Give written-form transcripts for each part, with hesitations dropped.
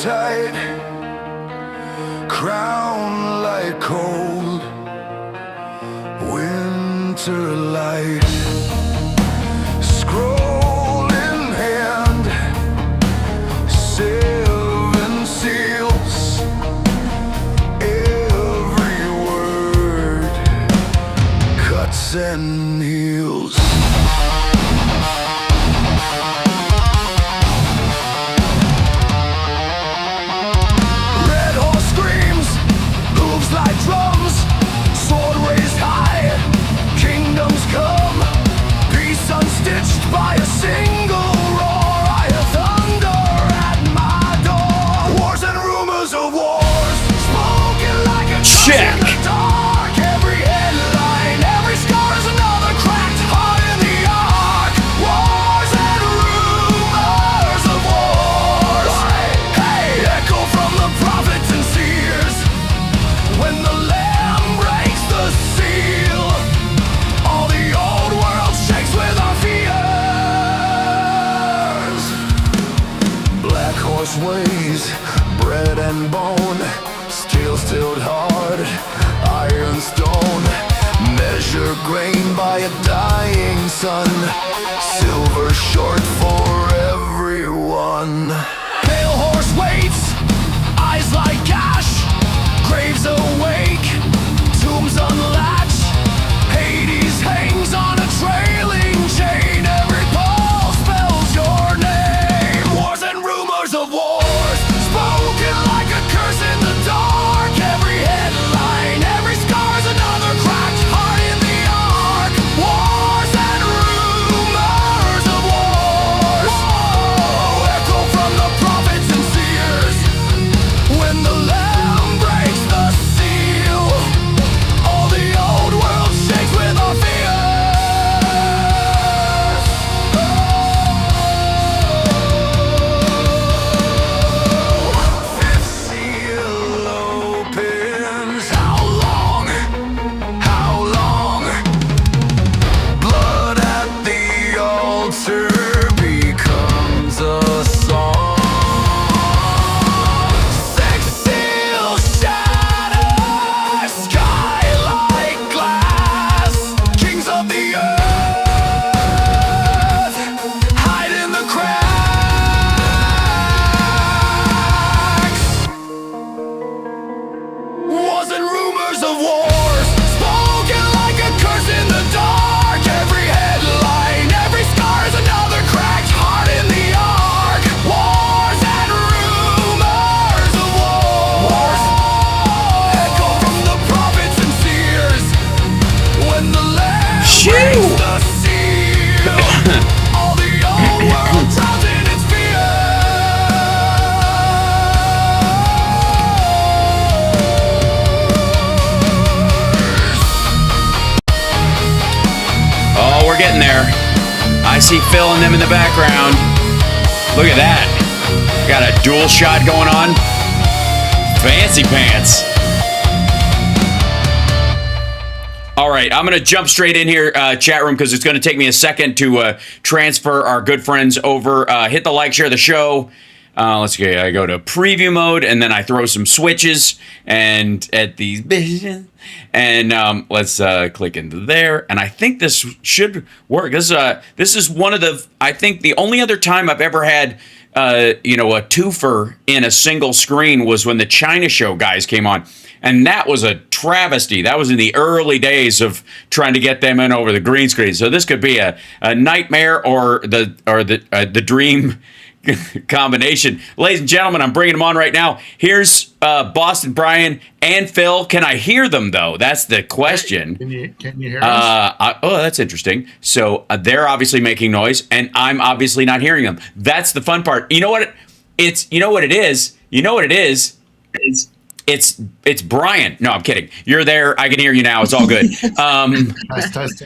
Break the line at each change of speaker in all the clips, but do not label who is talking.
tight, crown like cold winter light. Scroll in hand, 7 seals, every word cuts and heals. Red horse screams, hooves like drums, sword raised high, kingdoms come, peace unstitched by a single roar. I hear thunder at my door, wars and rumors of wars, spoken like a curse in the dark. Every headline, every scar is another cracked heart in the ark. Wars and rumors of wars, hey, echo from the prophets and seers. When the Lamb breaks the seal, all the old world shakes with our fears. Black horse ways, bread and bone, steel stilled hard, iron stone. Measure grain by a dying sun, silver short for everyone. Pale horse waits, eyes like ash, graves awake, tombs unlatch. Hades hangs on a trailing chain, every pulse spells your name. Wars and rumors of wars, spoken like a curse in the dark. Every headline, every scar's another cracked heart in the ark. Wars and rumors of wars, whoa, echo from the prophets and seers. When the Lamb breaks the seal, all the old world shakes with our fears. Fifth seal opens. How long? How long? Blood at the altar becomes a song. Six seals shatter, sky like glass. Kings of the earth hide in the cracks. Wars and rumors of wars, spoken like a curse in the dark. Every headline, every scar is another cracked heart in the ark. Wars and rumors of wars, echo from the prophets and seers. When the Lamb breaks the seal, all the old world drowns in its fears.
Oh, we're getting there. I see Phil and them in the background. Look at that. Got a dual shot going on. Fancy pants. All right, I'm going to jump straight in here, chat room, because it's going to take me a second to transfer our good friends over. Hit the like, share the show. Let's see, I go to preview mode, and then I throw some switches, and at these, and let's click into there, and I think this should work. This is one of the, I think the only other time I've ever had, a twofer in a single screen was when the China Show guys came on. And that was a travesty. That was in the early days of trying to get them in over the green screen. So this could be a nightmare or the dream combination. Ladies and gentlemen, I'm bringing them on right now. Here's Boston Brian and Phil. Can I hear them though? That's the question.
Can you hear us?
That's interesting. So they're obviously making noise, and I'm obviously not hearing them. That's the fun part. You know what? You know what it is. It's Brian. No, I'm kidding. You're there. I can hear you now. It's all good.
Test.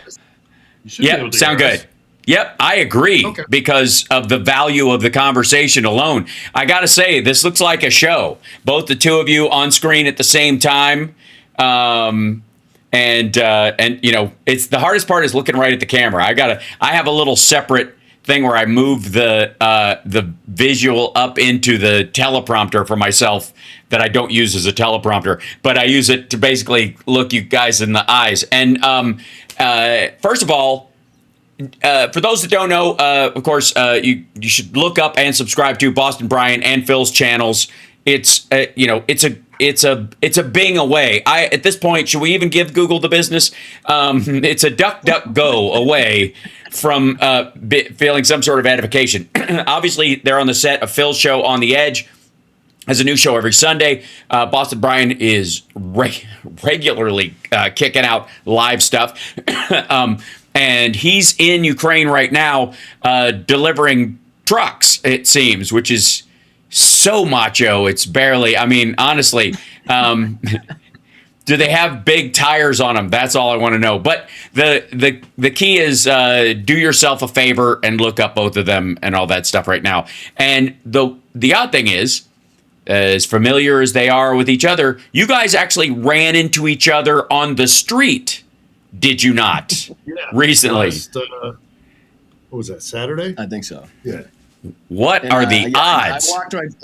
You should be able
Yep,
to
sound
hear
good.
us.
Yep, I agree.
Okay.
Because of the value of the conversation alone. I got to say, this looks like a show. Both the two of you on screen at the same time. And you know, it's the hardest part is looking right at the camera. I have a little separate thing where I move the visual up into the teleprompter for myself that I don't use as a teleprompter, but I use it to basically look you guys in the eyes. And first of all, for those that don't know, of course, you should look up and subscribe to Boston Brian and Phil's channels. It's it's a Bing away. At this point, should we even give Google the business? It's a duck go away from feeling some sort of edification. Obviously, they're on the set of Phil's show On the Edge. Has a new show every Sunday. Boston Brian is regularly kicking out live stuff. And he's in Ukraine right now delivering trucks, it seems, which is so macho. It's barely, I mean, honestly, do they have big tires on them? That's all I want to know. But the key is do yourself a favor and look up both of them and all that stuff right now. And the odd thing is, as familiar as they are with each other, you guys actually ran into each other on the street, did you not?
Yeah.
Recently.
What was that, Saturday?
I think so.
Yeah.
What are the odds?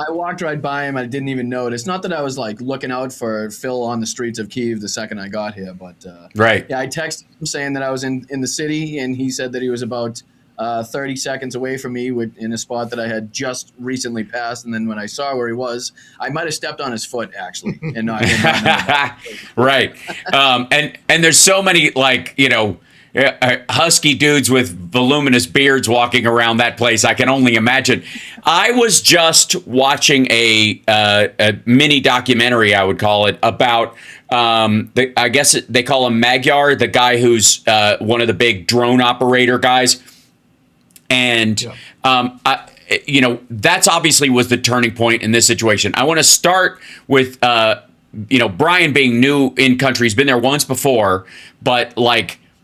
I walked right by him. I didn't even notice. Not that I was like looking out for Phil on the streets of Kyiv the second I got here, but
right.
Yeah, I texted him saying that I was in the city, and he said that he was about 30 seconds away from me in a spot that I had just recently passed. And then when I saw where he was, I might have stepped on his foot actually, and not.
Right. And there's so many husky dudes with voluminous beards walking around that place. I can only imagine. I was just watching a mini documentary, I would call it, about I guess they call him Magyar, the guy who's one of the big drone operator guys. And, that's obviously was the turning point in this situation. I want to start with, Brian being new in country. He's been there once before, but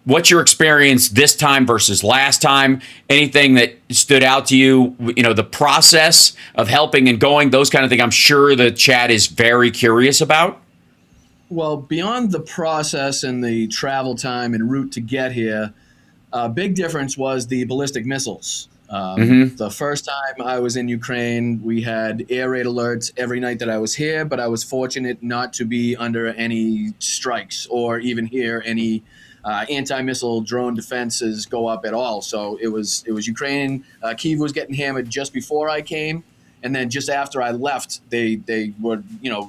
what's your experience this time versus last time? Anything that stood out to you, the process of helping and going, those kind of things, I'm sure the chat is very curious about.
Well, beyond the process and the travel time and route to get here, a big difference was the ballistic missiles. The first time I was in Ukraine, we had air raid alerts every night that I was here, but I was fortunate not to be under any strikes or even hear any anti-missile drone defenses go up at all. So it was Ukraine. Kyiv was getting hammered just before I came, and then just after I left, they were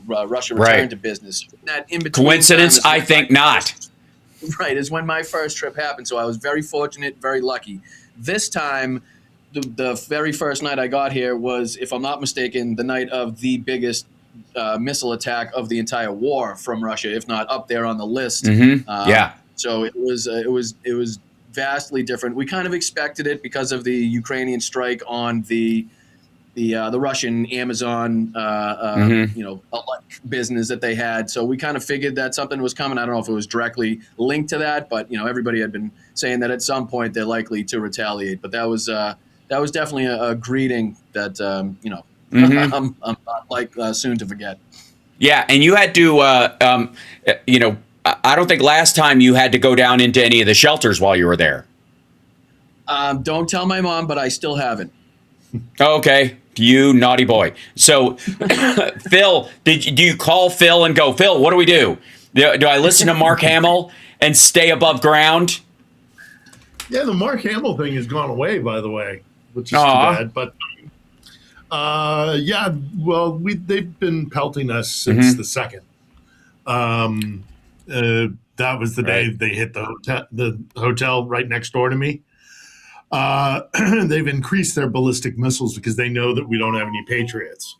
Russia returned to business. That in between
coincidence? I think not.
Right, is when my first trip happened. So I was very fortunate, very lucky. This time, the very first night I got here was, if I'm not mistaken, the night of the biggest missile attack of the entire war from Russia, if not up there on the list. So it was vastly different. We kind of expected it because of the Ukrainian strike on the Russian Amazon business that they had. So we kind of figured that something was coming. I don't know if it was directly linked to that, but everybody had been saying that at some point they're likely to retaliate. But that was definitely a greeting that I'm not soon to forget.
Yeah, and you had to I don't think last time you had to go down into any of the shelters while you were there.
Don't tell my mom, but I still haven't.
Okay, you naughty boy. So, Phil, do you call Phil and go, Phil, what do we do? Do I listen to Mark Hamill and stay above ground?
Yeah, the Mark Hamill thing has gone away, by the way, which is too bad. But they've been pelting us since the second. That was the day they hit the hotel right next door to me. They've increased their ballistic missiles because they know that we don't have any Patriots.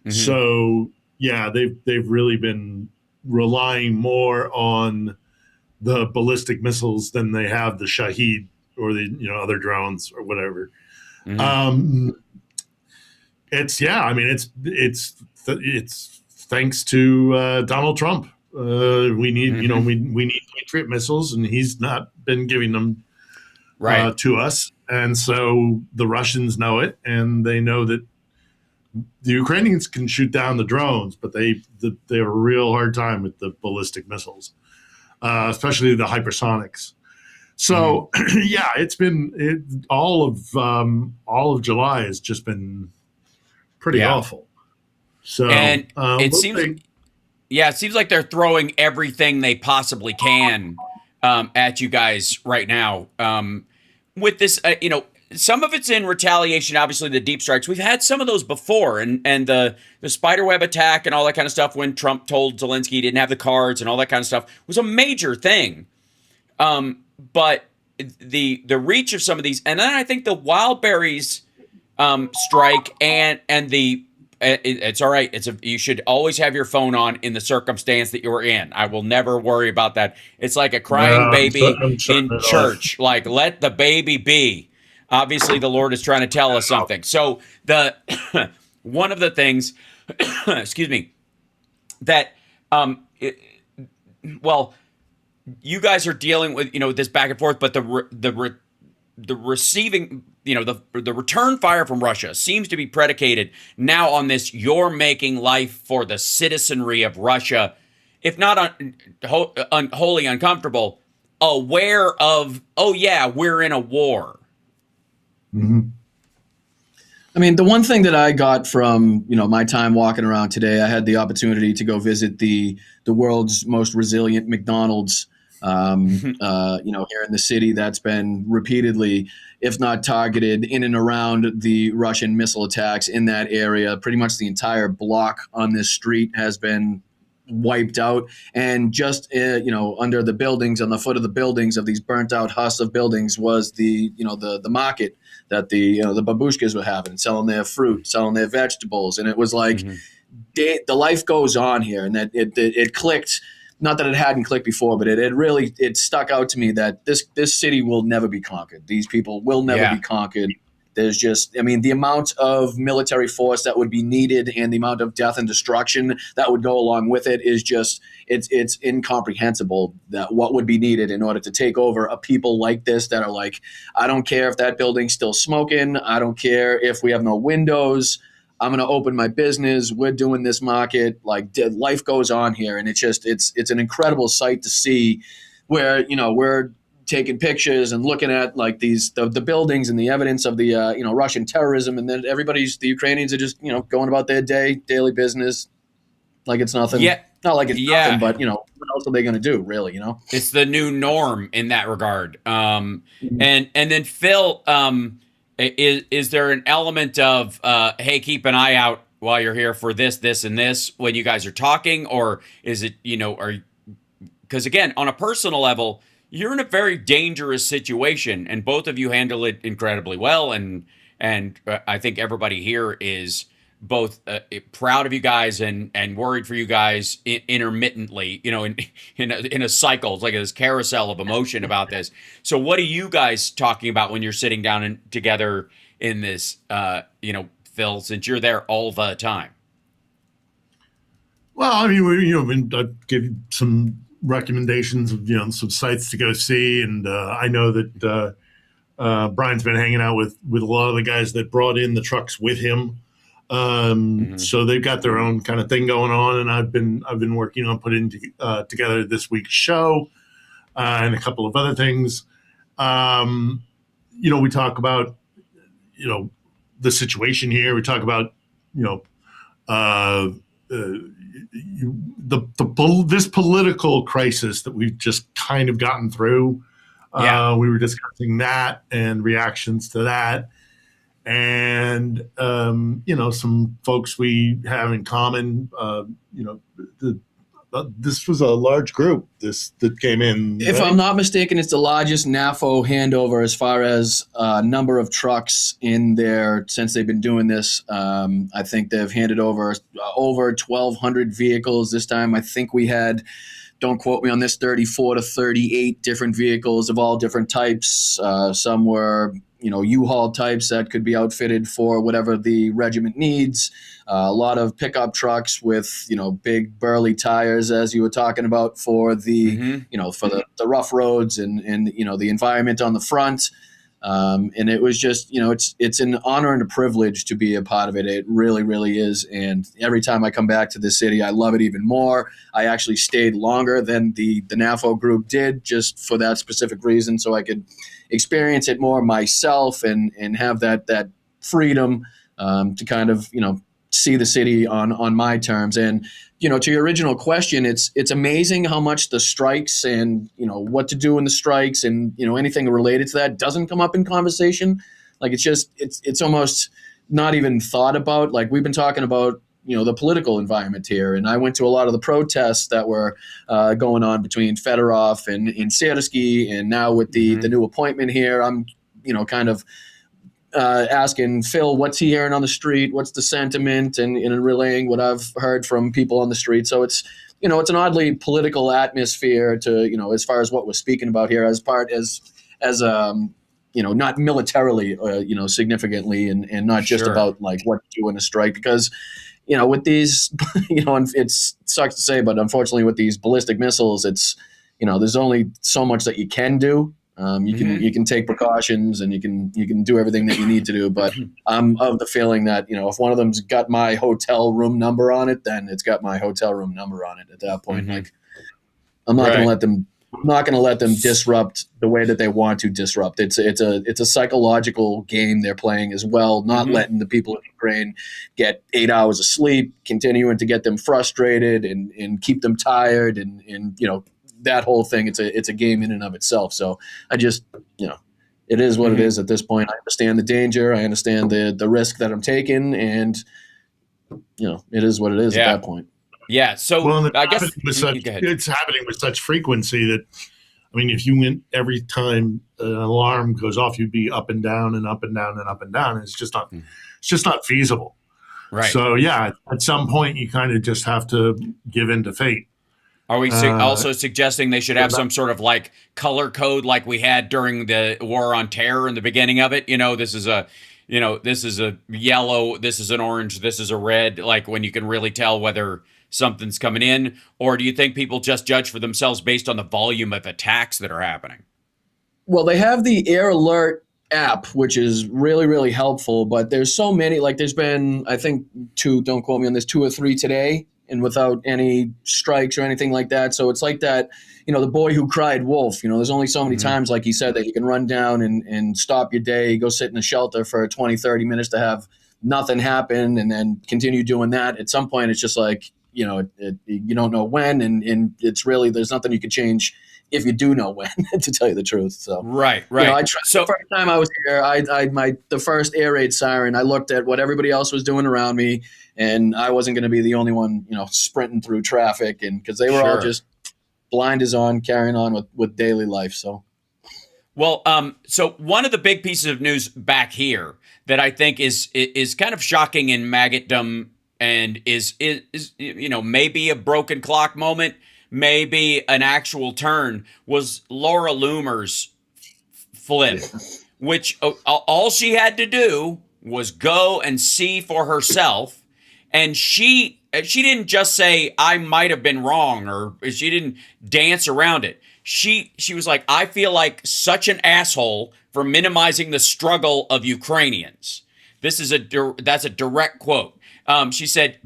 So yeah, they've really been relying more on the ballistic missiles than they have the Shahed or the other drones or whatever. It's thanks to Donald Trump. We need we need Patriot missiles, and he's not been giving them to us. And so the Russians know it, and they know that the Ukrainians can shoot down the drones, but they have a real hard time with the ballistic missiles, especially the hypersonics. So yeah, it's been all of July has just been pretty
Yeah.
awful. So
And it
we'll
seems,
see.
yeah, it seems like they're throwing everything they possibly can at you guys right now. With this, some of it's in retaliation. Obviously, the deep strikes. We've had some of those before, and the spiderweb attack and all that kind of stuff. When Trump told Zelensky he didn't have the cards and all that kind of stuff was a major thing. But the reach of some of these, and then I think the Wildberries strike and the it's all right. You should always have your phone on in the circumstance that you're in. I will never worry about that. It's like a crying baby
I'm shutting
in
it off.
church. Like, let the baby be. Obviously, the Lord is trying to tell us something. So the one of the things, excuse me, that well, you guys are dealing with this back and forth, but the receiving, the return fire from Russia seems to be predicated now on this: you're making life for the citizenry of Russia, if not wholly uncomfortable, aware of, oh yeah, we're in a war.
I mean, the one thing that I got from my time walking around today, I had the opportunity to go visit the world's most resilient McDonald's. Here in the city that's been repeatedly, if not targeted, in and around the Russian missile attacks in that area. Pretty much the entire block on this street has been wiped out, and just under the buildings, on the foot of the buildings of these burnt out husks of buildings, was the market that the babushkas were having, selling their fruit, selling their vegetables, and it was like the life goes on here, and that it clicked. Not that it hadn't clicked before, but it really stuck out to me that this city will never be conquered. These people will never be conquered. There's just, the amount of military force that would be needed and the amount of death and destruction that would go along with it is just, it's incomprehensible that what would be needed in order to take over a people like this that are like, I don't care if that building's still smoking. I don't care if we have no windows. I'm going to open my business. We're doing this market. Like, life goes on here. And it's an incredible sight to see where, we're taking pictures and looking at like the buildings and the evidence of the, Russian terrorism. And then the Ukrainians are just, going about their daily business. Like it's nothing.
Yeah.
Not like it's nothing, but what else are they going to do really,
It's the new norm in that regard. And then Phil, is there an element of, hey, keep an eye out while you're here for this, and this when you guys are talking? Or is it, because again, on a personal level, you're in a very dangerous situation, and both of you handle it incredibly well. And I think everybody here is both proud of you guys and worried for you guys intermittently, in a cycle. It's like this carousel of emotion about this. So what are you guys talking about when you're sitting down together in this, Phil, since you're there all the time?
Well, I give you some recommendations of some sites to go see, and I know that Brian's been hanging out with a lot of the guys that brought in the trucks with him. So they've got their own kind of thing going on, and I've been working on putting together this week's show and a couple of other things. We talk about the situation here. We talk about this political crisis that we've just kind of gotten through. We were discussing that and reactions to that. And, some folks we have in common, this was a large group that came in.
If I'm not mistaken, it's the largest NAFO handover as far as number of trucks in there since they've been doing this. I think they've handed over 1,200 vehicles this time. I think we had, don't quote me on this, 34 to 38 different vehicles of all different types. Some were U-Haul types that could be outfitted for whatever the regiment needs. A lot of pickup trucks with, big burly tires, as you were talking about, for the, for the rough roads and the environment on the front. And it was just, it's an honor and a privilege to be a part of it. It really, really is. And every time I come back to this city, I love it even more. I actually stayed longer than the NAFO group did, just for that specific reason, so I could experience it more myself and have that freedom to kind of, see the city on my terms. And to your original question, it's amazing how much the strikes and what to do in the strikes and anything related to that doesn't come up in conversation. Like it's almost not even thought about. Like we've been talking about the political environment here, and I went to a lot of the protests that were going on between Fedorov and Siersky, and now with the new appointment here, I'm kind of asking Phil what's he hearing on the street, what's the sentiment, and relaying what I've heard from people on the street. So it's it's an oddly political atmosphere to as far as what we're speaking about here, as not militarily significantly, and not just about like what to do in a strike, because with these and it sucks to say, but unfortunately with these ballistic missiles, it's there's only so much that you can do. You can take precautions and you can do everything that you need to do, but I'm of the feeling that if one of them's got my hotel room number on it, then it's got my hotel room number on it at that point. Like I'm not going to let them disrupt the way that they want to disrupt. It's a psychological game they're playing as well, not letting the people in Ukraine get 8 hours of sleep, continuing to get them frustrated and keep them tired and that whole thing. It's a game in and of itself. So I just, it is what it is at this point. I understand the danger. I understand the risk that I'm taking, and it is what it is at that point.
Yeah. So I guess
it's happening with such frequency that, I mean, if you went every time an alarm goes off, you'd be up and down and up and down and up and down. And it's just not feasible.
Right.
So yeah, at some point you kind of just have to give in to fate.
Are we also suggesting they should have some sort of like color code like we had during the War on Terror in the beginning of it? This is a yellow, this is an orange, this is a red, like when you can really tell whether something's coming in? Or do you think people just judge for themselves based on the volume of attacks that are happening?
Well, they have the Air Alert app, which is really, really helpful, but there's so many, like there's been, I think don't quote me on this, 2 or 3 today, and without any strikes or anything like that. So it's like that, the boy who cried wolf, there's only so many times, like he said, that you can run down and stop your day, go sit in a shelter for 20, 30 minutes to have nothing happen and then continue doing that. At some point, it's just like, you don't know when, and it's really, there's nothing you can change if you do know when, to tell you the truth. So
right.
So the first time I was here, the first air raid siren, I looked at what everybody else was doing around me, and I wasn't going to be the only one, sprinting through traffic, and because they were all just blinders on, carrying on with daily life. So,
well, so one of the big pieces of news back here that I think is kind of shocking in maggotdom, and is maybe a broken clock moment, maybe an actual turn, was Laura Loomer's flip, which all she had to do was go and see for herself. And she didn't just say, I might have been wrong, or she didn't dance around it. She was like, I feel like such an asshole for minimizing the struggle of Ukrainians. That's a direct quote. She said,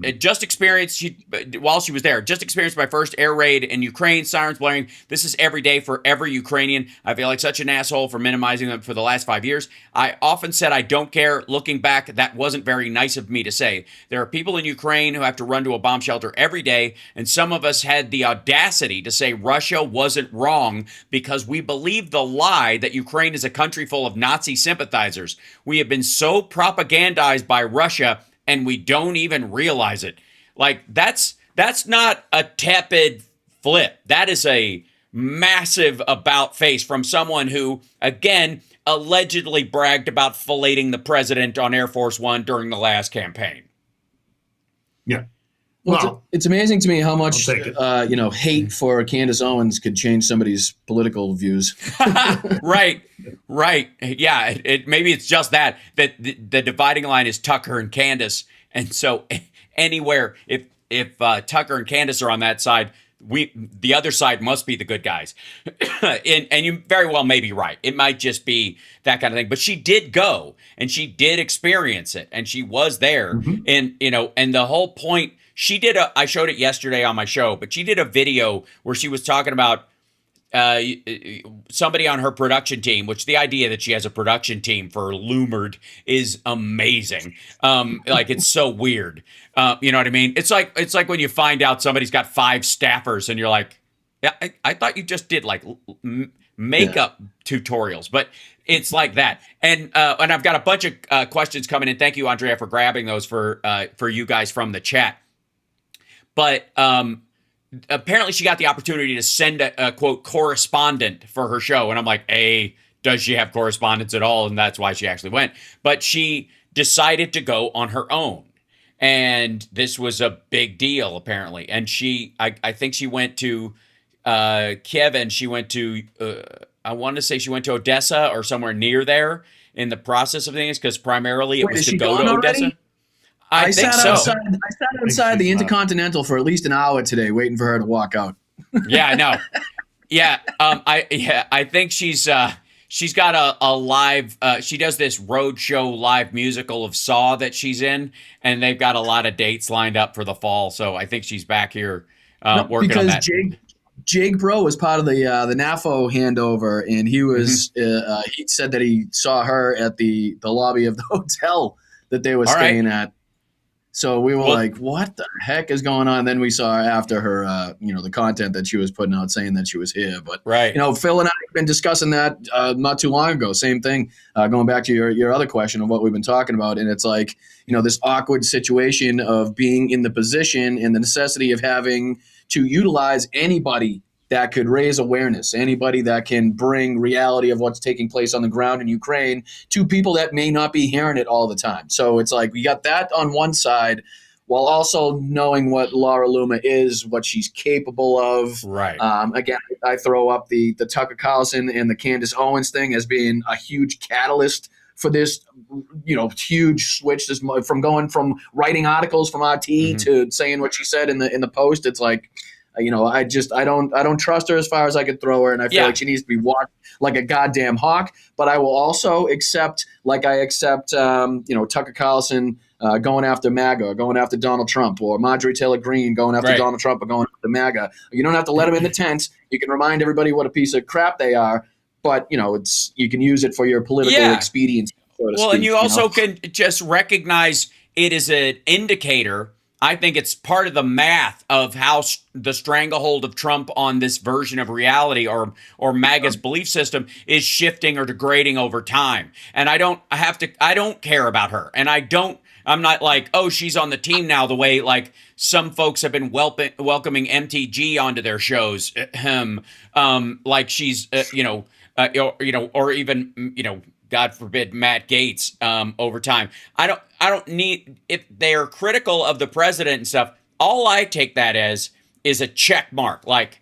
while she was there, just experienced my first air raid in Ukraine, sirens blaring. This is every day for every Ukrainian. I feel like such an asshole for minimizing them for the last 5 years. I often said I don't care. Looking back, that wasn't very nice of me to say. There are people in Ukraine who have to run to a bomb shelter every day, and some of us had the audacity to say Russia wasn't wrong because we believe the lie that Ukraine is a country full of Nazi sympathizers. We have been so propagandized by Russia, and we don't even realize it. Like, that's not a tepid flip. That is a massive about face from someone who, again, allegedly bragged about filleting the president on Air Force One during the last campaign.
Yeah.
Well, it's amazing to me how much hate for Candace Owens could change somebody's political views.
Right. Yeah, maybe it's just that the dividing line is Tucker and Candace, and so anywhere if Tucker and Candace are on that side, the other side must be the good guys. And you very well may be right. It might just be that kind of thing. But she did go and she did experience it and she was there. And, and the whole point, I showed it yesterday on my show, but she did a video where she was talking about somebody on her production team, which the idea that she has a production team for Loomered is amazing. Like it's so weird. You know what I mean? It's like when you find out somebody's got 5 staffers and you're like, yeah, I thought you just did like makeup tutorials, but it's like that. And I've got a bunch of questions coming in. Thank you, Andrea, for grabbing those for you guys from the chat. But apparently she got the opportunity to send a quote correspondent for her show. And I'm like, does she have correspondence at all? And that's why she actually went. But she decided to go on her own. And this was a big deal, apparently. And I think she went to Kiev and she went to, I want to say she went to Odessa or somewhere near there in the process of things, because primarily it was to go to Odessa. Already? I think so.
I sat outside the Intercontinental for at least an hour today, waiting for her to walk out.
Yeah, I know. Yeah, I think she's got a live. She does this roadshow live musical of Saw that she's in, and they've got a lot of dates lined up for the fall. So I think she's back here working on that.
Jake Bro was part of the NAFO handover, and he was he said that he saw her at the lobby of the hotel that they were staying at. So we were like, what the heck is going on? And then we saw after her, the content that she was putting out saying that she was here. But, Phil and I have been discussing that not too long ago. Same thing, going back to your other question of what we've been talking about. And it's like, this awkward situation of being in the position and the necessity of having to utilize anybody that could raise awareness, anybody that can bring reality of what's taking place on the ground in Ukraine to people that may not be hearing it all the time. So it's like we got that on one side while also knowing what Laura Loomer is, what she's capable of.
Right.
Again, I throw up the Tucker Carlson and the Candace Owens thing as being a huge catalyst for this, huge switch from going from writing articles from RT to saying what she said in the Post. It's like, I don't trust her as far as I could throw her, and I feel like she needs to be walked like a goddamn hawk. But I will also accept Tucker Carlson going after MAGA, or going after Donald Trump, or Marjorie Taylor Greene going after Donald Trump or going after MAGA. You don't have to let them in the tent. You can remind everybody what a piece of crap they are, but you can use it for your political expediency. So to speak,
and you also can just recognize it as an indicator. I think it's part of the math of how the stranglehold of Trump on this version of reality or MAGA's belief system is shifting or degrading over time. And I don't care about her. And I'm not like, oh, she's on the team now, the way like some folks have been welcoming MTG onto their shows. Like she's, or even, God forbid, Matt Gaetz over time. I don't need, if they're critical of the president and stuff, all I take that as is a check mark. Like,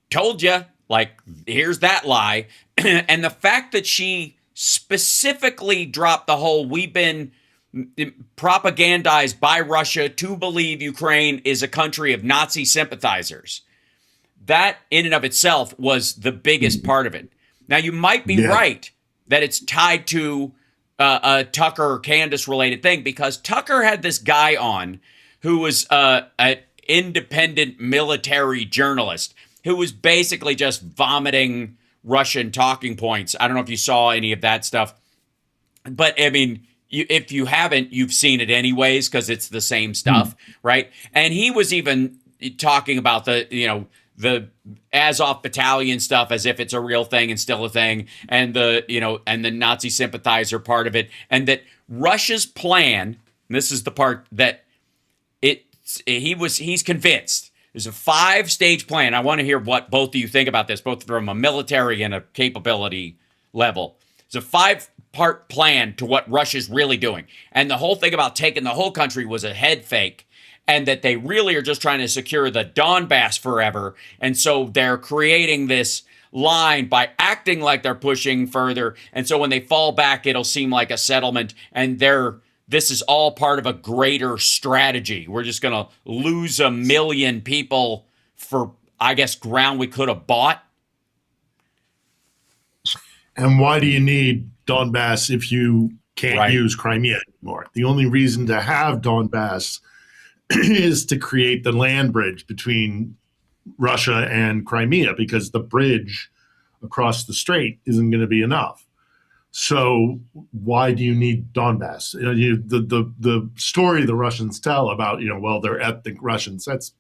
told you, like, here's that lie. And the fact that she specifically dropped the whole, we've been propagandized by Russia to believe Ukraine is a country of Nazi sympathizers. That in and of itself was the biggest part of it. Now, you might be right that it's tied to a Tucker or Candace related thing, because Tucker had this guy on who was an independent military journalist who was basically just vomiting Russian talking points. I don't know if you saw any of that stuff, but I mean, if you haven't, you've seen it anyways, because it's the same stuff, right? And he was even talking about the Azov battalion stuff as if it's a real thing and still a thing, and the Nazi sympathizer part of it, and that Russia's plan, and this is the part that he's convinced there's a 5-stage plan. I want to hear what both of you think about this, both from a military and a capability level. It's a 5-part plan to what Russia's really doing. And the whole thing about taking the whole country was a head fake, and that they really are just trying to secure the Donbass forever. And so they're creating this line by acting like they're pushing further. And so when they fall back, it'll seem like a settlement. And this is all part of a greater strategy. We're just going to lose 1 million people for I guess, ground we could have bought.
And why do you need Donbass if you can't use Crimea anymore? The only reason to have Donbass is to create the land bridge between Russia and Crimea, because the bridge across the strait isn't going to be enough. So why do you need Donbass? The story the Russians tell about, well, they're ethnic Russians. That's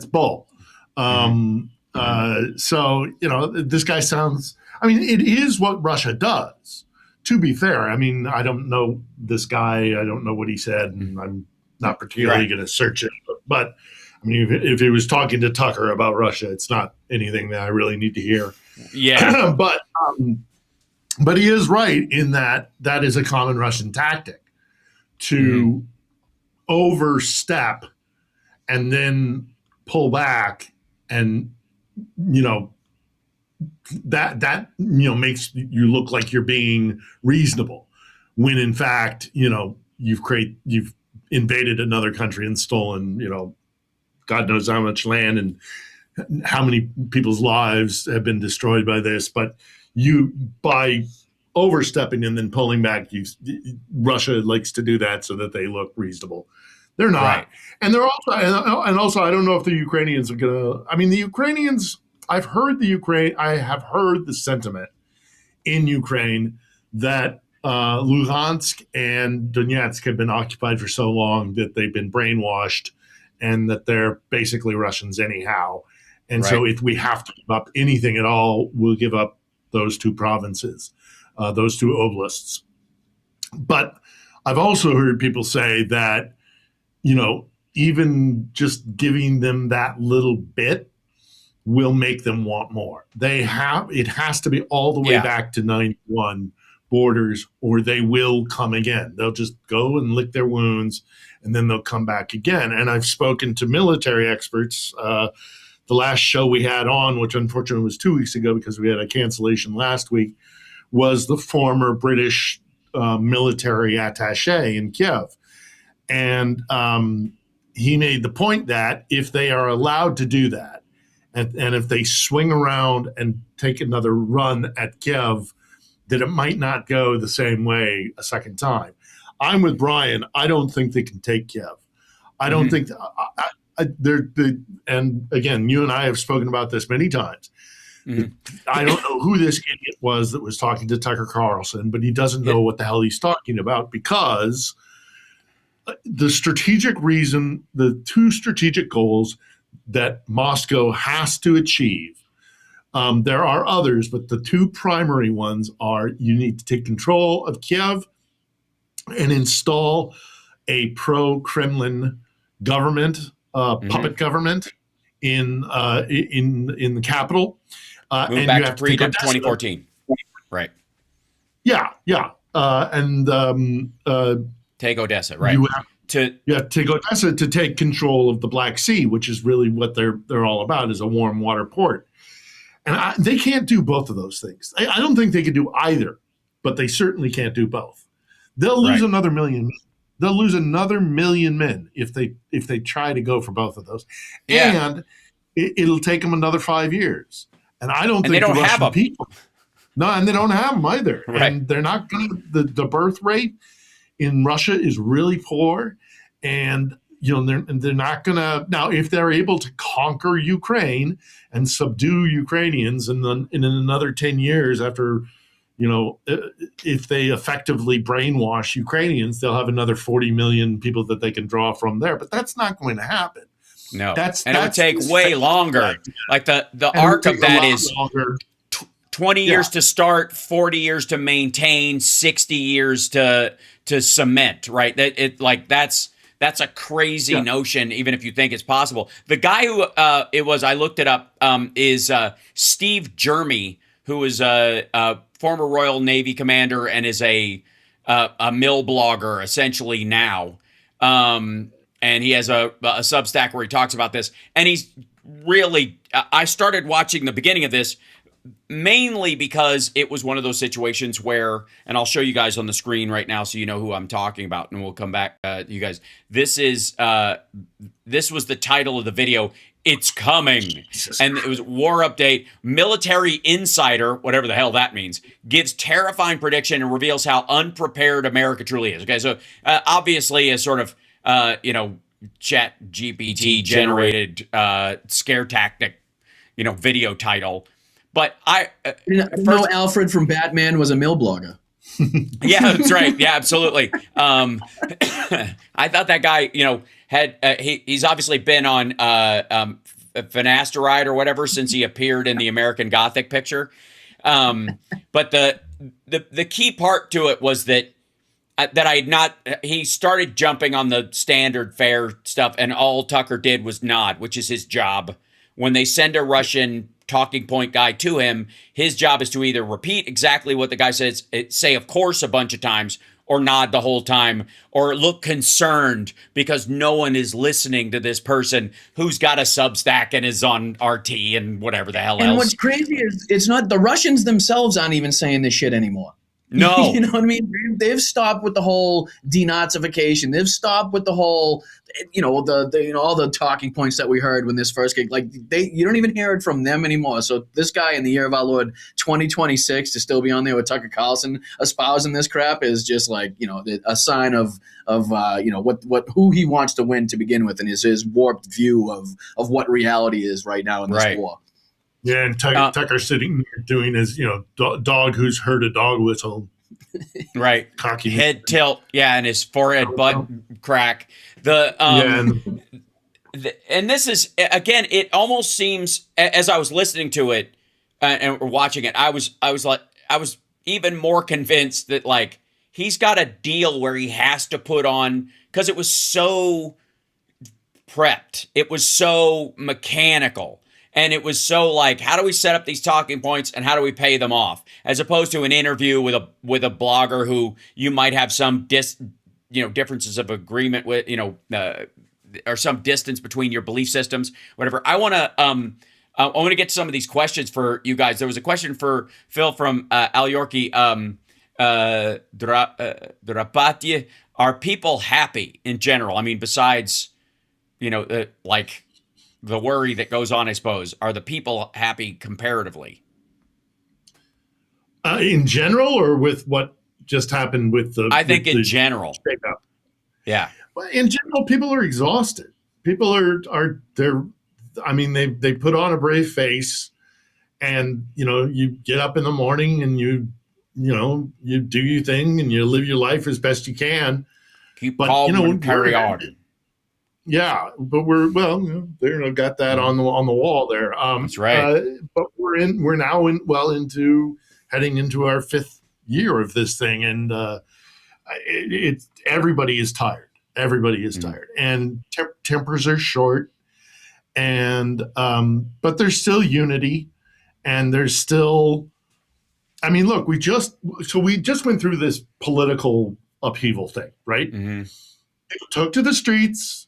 bull. So, this guy sounds, it is what Russia does, to be fair. I don't know this guy. I don't know what he said, and I'm not particularly going to search it. But if he was talking to Tucker about Russia, it's not anything that I really need to hear.
Yeah.
But he is right in that is a common Russian tactic to overstep and then pull back, and that makes you look like you're being reasonable, when in fact you've invaded another country and stolen God knows how much land and how many people's lives have been destroyed by this. But by overstepping and then pulling back, Russia likes to do that so that they look reasonable. They're not.
Right.
And they're also, and also, I don't know if the Ukrainians are going to, the Ukrainians, I have heard the sentiment in Ukraine that Luhansk and Donetsk have been occupied for so long that they've been brainwashed and that they're basically Russians anyhow. And so if we have to give up anything at all, we'll give up those two provinces, those two oblasts. But I've also heard people say that, even just giving them that little bit will make them want more. It has to be all the way back to 91 borders, or they will come again. They'll just go and lick their wounds, and then they'll come back again. And I've spoken to military experts. The last show we had on, which unfortunately was 2 weeks ago because we had a cancellation last week, was the former British military attaché in Kiev. And he made the point that if they are allowed to do that, and if they swing around and take another run at Kiev, that it might not go the same way a second time. I'm with Brian. I don't think they can take Kiev. I don't think and again, you and I have spoken about this many times. I don't know who this idiot was that was talking to Tucker Carlson, but he doesn't know what the hell he's talking about, because the strategic reason, the two strategic goals that Moscow has to achieve, there are others, but the two primary ones are: you need to take control of Kiev and install a pro-Kremlin government, puppet government in the capital.
Move
and
back
you
to
have to take
freedom,
Odessa.
2014. Right.
Yeah.
Take Odessa, right?
You have to take Odessa to take control of the Black Sea, which is really what they're all about, is a warm water port. And they can't do both of those things. I don't think they could do either, but they certainly can't do both. They'll lose another million. They'll lose another million men if they try to go for both of those.
Yeah.
And it'll take them another 5 years. And I don't think
they don't
the
have
Russian
them.
people. No, and they don't have them either.
Right.
And they're not going to. The birth rate in Russia is really poor, and they're not going to. Now, if they're able to conquer Ukraine and subdue Ukrainians, and then in another 10 years after, if they effectively brainwash Ukrainians, they'll have another 40 million people that they can draw from there. But that's not going to happen.
No,
it
would take way longer. Like the arc of that is
longer.
20 years to start, 40 years to maintain, 60 years to cement. Right? That's a crazy notion, even if you think it's possible. The guy who I looked it up, is Steve Jermy, who is a former Royal Navy commander and is a mill blogger essentially now. And he has a Substack where he talks about this. And he's really, I started watching the beginning of this mainly because it was one of those situations where, and I'll show you guys on the screen right now so you know who I'm talking about, and we'll come back, you guys. This was the title of the video. it's coming. And it was War Update. Military Insider, whatever the hell that means, gives terrifying prediction and reveals how unprepared America truly is. Okay, so obviously a sort of, Chat GPT generated scare tactic, video title. But
Alfred from Batman was a mill blogger.
Yeah, that's right. Yeah, absolutely. I thought that guy, had he's obviously been on Finasteride or whatever since he appeared in the American Gothic picture. But the key part to it was that I had not. He started jumping on the standard fare stuff, and all Tucker did was nod, which is his job. When they send a Russian talking point guy to him, his job is to either repeat exactly what the guy says, say of course a bunch of times, or nod the whole time, or look concerned because no one is listening to this person who's got a Substack and is on RT and whatever the hell else.
And what's crazy is it's not the Russians themselves aren't even saying this shit anymore.
No.
You know what I mean? They've stopped with the whole denazification. They've stopped with the whole, all the talking points that we heard when this first came. Like you don't even hear it from them anymore. So this guy in the year of our Lord 2026 to still be on there with Tucker Carlson espousing this crap is just like, a sign of who he wants to win to begin with, and his warped view of what reality is right now in this war.
Yeah, and Tucker sitting there doing his, dog who's heard a dog whistle.
Right.
Cocky
head tilt. Yeah, and his forehead butt crack. And this is, again, it almost seems, as I was listening to it and watching it, I was even more convinced that, like, he's got a deal where he has to put on, because it was so prepped. It was so mechanical. And it was so like, how do we set up these talking points and how do we pay them off? As opposed to an interview with a blogger who you might have some differences of agreement with, or some distance between your belief systems, whatever. I want to get to some of these questions for you guys. There was a question for Phil from Al Yorkie. Drapatye, are people happy in general? I mean, besides, like the worry that goes on, I suppose, are the people happy comparatively?
In general, or with what just happened with the?
I think in general.
Shake-up?
Yeah.
Well, in general, people are exhausted. People they're. I mean, they put on a brave face, and you get up in the morning and you do your thing and you live your life as best you can.
Keep calm and carry on.
Yeah, but they got that on the wall there.
That's right.
But we're now heading into our 5th year of this thing, and everybody is tired. Everybody is tired, and tempers are short, and but there's still unity, and there's still. I mean, look, we just went through this political upheaval thing, right?
Mm-hmm.
They took to the streets.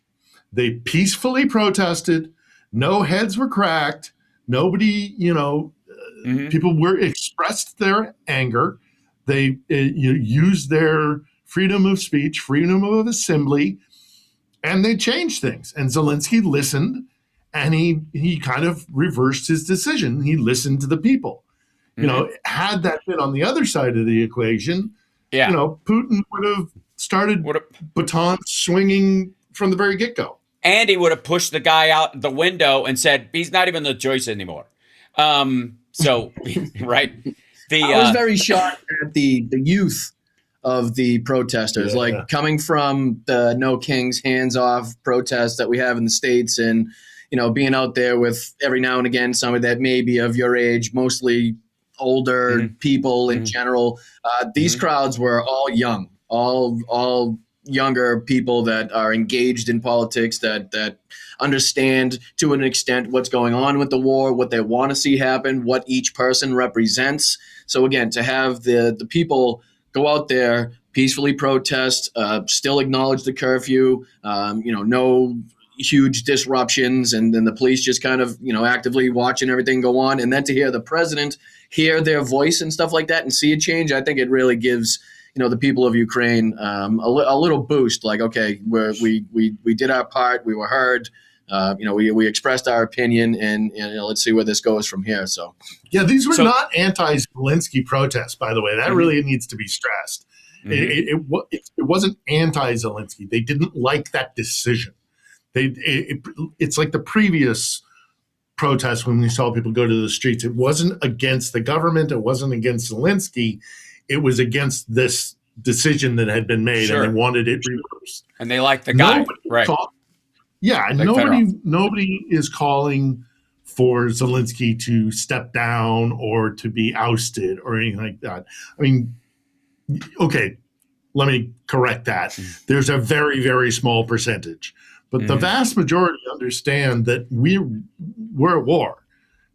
They peacefully protested. No heads were cracked. Nobody, people expressed their anger. They used their freedom of speech, freedom of assembly, and they changed things. And Zelensky listened, and he kind of reversed his decision. He listened to the people. Had that been on the other side of the equation, Putin would have started baton swinging from the very get-go.
And he would have pushed the guy out the window and said, he's not even the choice anymore. So, right.
I was very shocked at the youth of the protesters, coming from the No Kings, Hands Off protests that we have in the States, and, being out there with every now and again somebody that may be of your age, mostly older people in general. These crowds were all young, all younger people that are engaged in politics, that understand to an extent what's going on with the war, what they want to see happen, what each person represents. So again, to have the people go out there, peacefully protest, still acknowledge the curfew, no huge disruptions, and then the police just kind of, actively watching everything go on. And then to hear the president hear their voice and stuff like that and see a change, I think it really gives the people of Ukraine a little boost. Like, okay, we did our part, we were heard, we expressed our opinion, and let's see where this goes from here. So,
yeah, these were not anti-Zelensky protests, by the way. That really needs to be stressed. It wasn't anti-Zelensky. They didn't like that decision. It's like the previous protests when we saw people go to the streets. It wasn't against the government. It wasn't against Zelensky. It was against this decision that had been made, and they wanted it reversed.
And they like the guy, right?
Nobody is calling for Zelensky to step down or to be ousted or anything like that. I mean, okay, let me correct that. There's a very, very small percentage, but the vast majority understand that we're at war.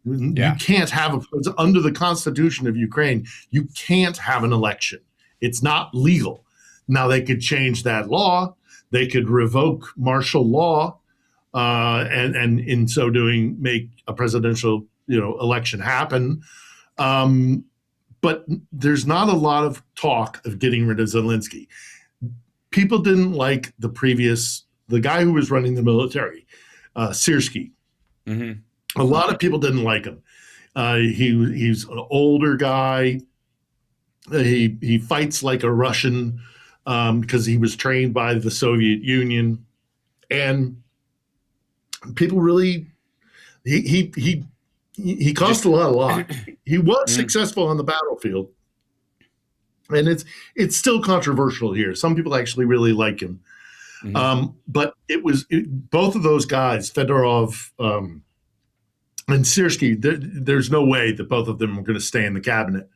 You can't have under the Constitution of Ukraine, you can't have an election. It's not legal. Now they could change that law. They could revoke martial law, and in so doing, make a presidential election happen. But there's not a lot of talk of getting rid of Zelensky. People didn't like the guy who was running the military, Syrskyi. A lot of people didn't like him. He's an older guy. He fights like a Russian because he was trained by the Soviet Union, and people really he cost a lot. He was successful on the battlefield, and it's still controversial here. Some people actually really like him, but both of those guys, Fedorov and Syrskyi. There's no way that both of them were going to stay in the cabinet.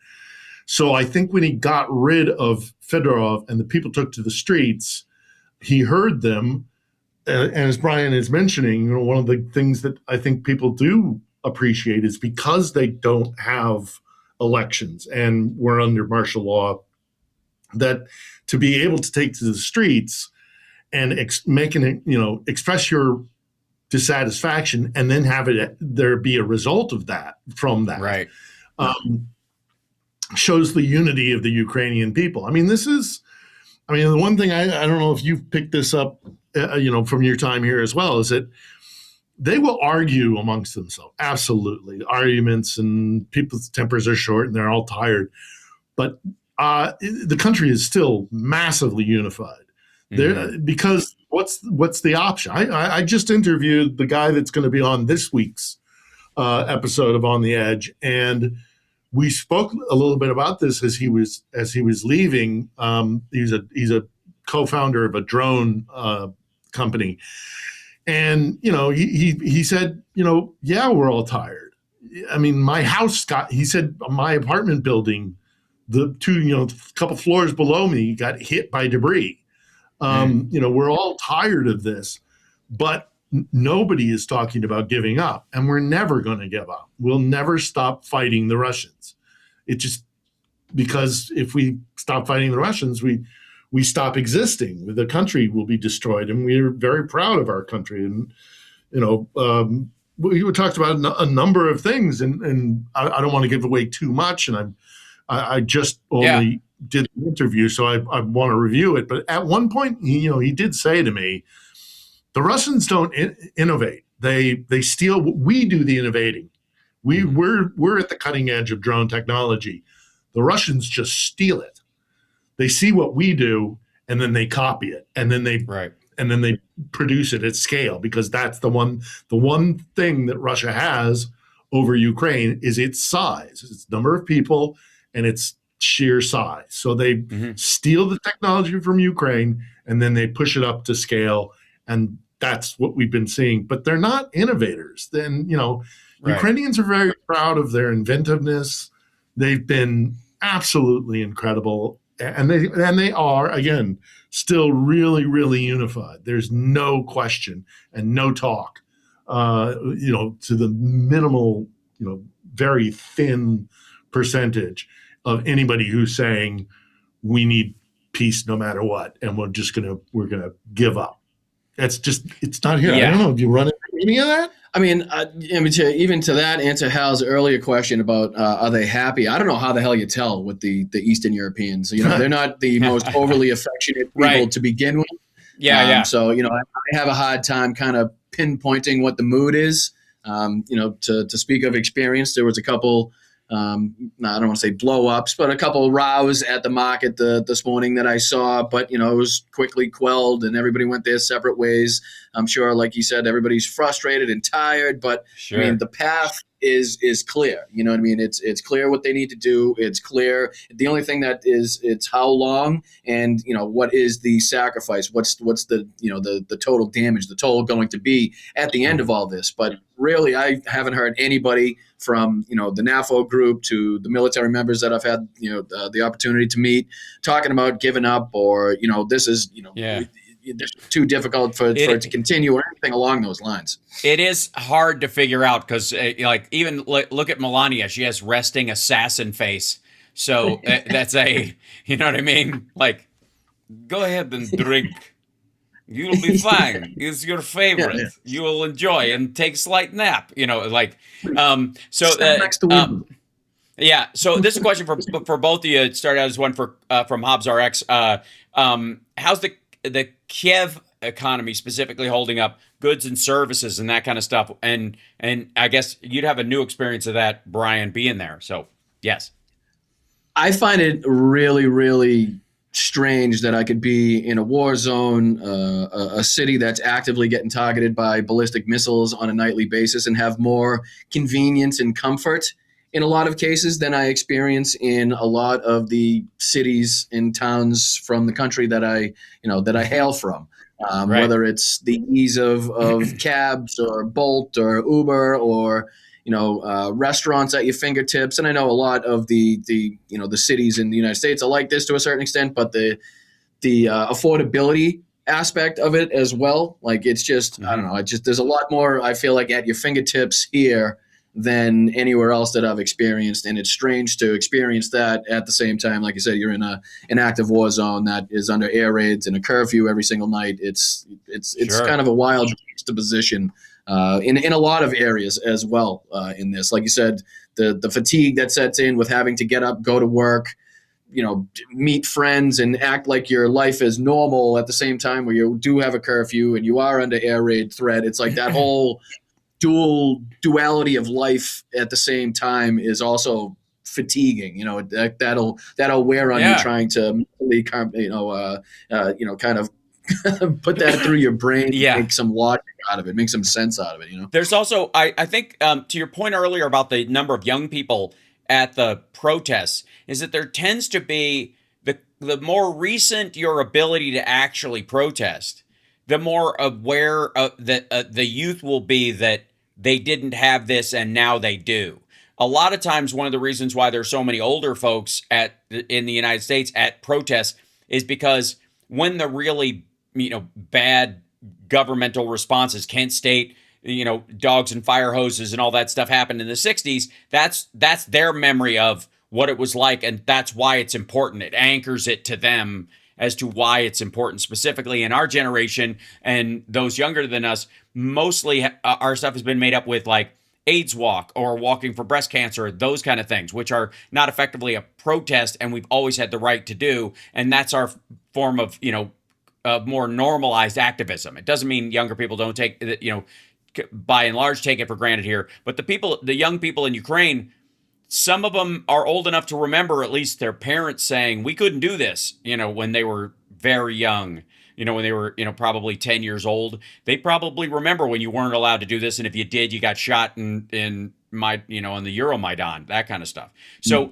So I think when he got rid of Fedorov and the people took to the streets, he heard them. And as Brian is mentioning, one of the things that I think people do appreciate is because they don't have elections and we're under martial law, that to be able to take to the streets and express your dissatisfaction and then have there be a result of that from that.
Right.
Shows the unity of the Ukrainian people. The one thing I don't know if you've picked this up, from your time here as well, is that they will argue amongst themselves. Absolutely. Arguments, and people's tempers are short and they're all tired. But the country is still massively unified. Because what's the option? I just interviewed the guy that's going to be on this week's episode of On the Edge, and we spoke a little bit about this as he was leaving. He's a co-founder of a drone company, and he said, we're all tired. I mean, my house he said my apartment building, the two couple floors below me got hit by debris. We're all tired of this, but nobody is talking about giving up, and we're never going to give up. We'll never stop fighting the Russians. It just, because if we stop fighting the Russians, we stop existing. The country will be destroyed, and we're very proud of our country. And we talked about a number of things, and I don't want to give away too much. And I just only did the interview, so I want to review it. But at one point, he did say to me, the Russians don't innovate. They steal. We do the innovating. We're at the cutting edge of drone technology. The Russians just steal it. They see what we do, and then they copy it, and then they produce it at scale, because that's the one thing that Russia has over Ukraine is its size, its number of people, and its sheer size. So they steal the technology from Ukraine, and then they push it up to scale. And that's what we've been seeing. But they're not innovators. Then, Ukrainians are very proud of their inventiveness. They've been absolutely incredible. And they are, again, still really, really unified. There's no question and no talk, to the minimal, very thin percentage of anybody who's saying we need peace no matter what, and we're gonna give up. It's not here. I don't know. Have you run into any of that?
Even to that, answer Hal's earlier question about are they happy? I don't know how the hell you tell with the Eastern Europeans. They're not the most overly affectionate people to begin with.
Yeah.
So I have a hard time kind of pinpointing what the mood is. To speak of experience, there was a couple. I don't want to say blow ups, but a couple of rows at the market this morning that I saw. But it was quickly quelled, and everybody went their separate ways. I'm sure, like you said, everybody's frustrated and tired. But
Sure.
I mean, the path is clear. You know what I mean? It's clear what they need to do. It's clear. The only thing that it's how long, and what is the sacrifice? What's the the total damage, the toll going to be at the end of all this? But really, I haven't heard anybody from the NAFO group to the military members that I've had the opportunity to meet talking about giving up, or this is it's too difficult for it to continue, or anything along those lines.
It is hard to figure out because even look at Melania, she has resting assassin face, so that's you know what I mean, like, go ahead and drink. You'll be fine. It's your favorite.
Yeah.
You will enjoy and take a slight nap. So
Stand next to women.
yeah. So this is a question for both of you. It started out as one from Hobbs RX. How's the Kiev economy specifically holding up, goods and services and that kind of stuff? And I guess you'd have a new experience of that, Brian, being there. So yes,
I find it really, really strange that I could be in a war zone, a city that's actively getting targeted by ballistic missiles on a nightly basis, and have more convenience and comfort in a lot of cases than I experience in a lot of the cities and towns from the country that I hail from.
Right.
Whether it's the ease of cabs or Bolt or Uber, or restaurants at your fingertips. And I know a lot of the cities in the United States are like this to a certain extent, but the affordability aspect of it as well. Like, it's just, I don't know, there's a lot more, I feel like, at your fingertips here than anywhere else that I've experienced. And it's strange to experience that at the same time. Like you said, you're in an active war zone that is under air raids and a curfew every single night. It's
Sure.
kind of a wild juxtaposition in a lot of areas as well in this. Like you said, the fatigue that sets in with having to get up, go to work, meet friends and act like your life is normal at the same time where you do have a curfew and you are under air raid threat. It's like that whole duality of life at the same time is also fatiguing. That'll wear on you, trying to kind of put that through your brain, make some logic out of it, make some sense out of it.
There's also, I think, to your point earlier about the number of young people at the protests, is that there tends to be the more recent your ability to actually protest, the more aware that the youth will be that they didn't have this and now they do. A lot of times, one of the reasons why there's so many older folks in the United States at protests is because when the really bad governmental responses, Kent State, dogs and fire hoses and all that stuff happened in the 60s, that's their memory of what it was like, and that's why it's important. It anchors it to them as to why it's important. Specifically in our generation and those younger than us, mostly our stuff has been made up with like AIDS Walk or Walking for Breast Cancer, those kind of things, which are not effectively a protest, and we've always had the right to do, and that's our form of more normalized activism. It doesn't mean younger people don't take by and large take it for granted here, but the young people in Ukraine, some of them are old enough to remember at least their parents saying, we couldn't do this, when they were very young, when they were, probably 10 years old. They probably remember when you weren't allowed to do this. And if you did, you got shot in on the Euromaidan, that kind of stuff. So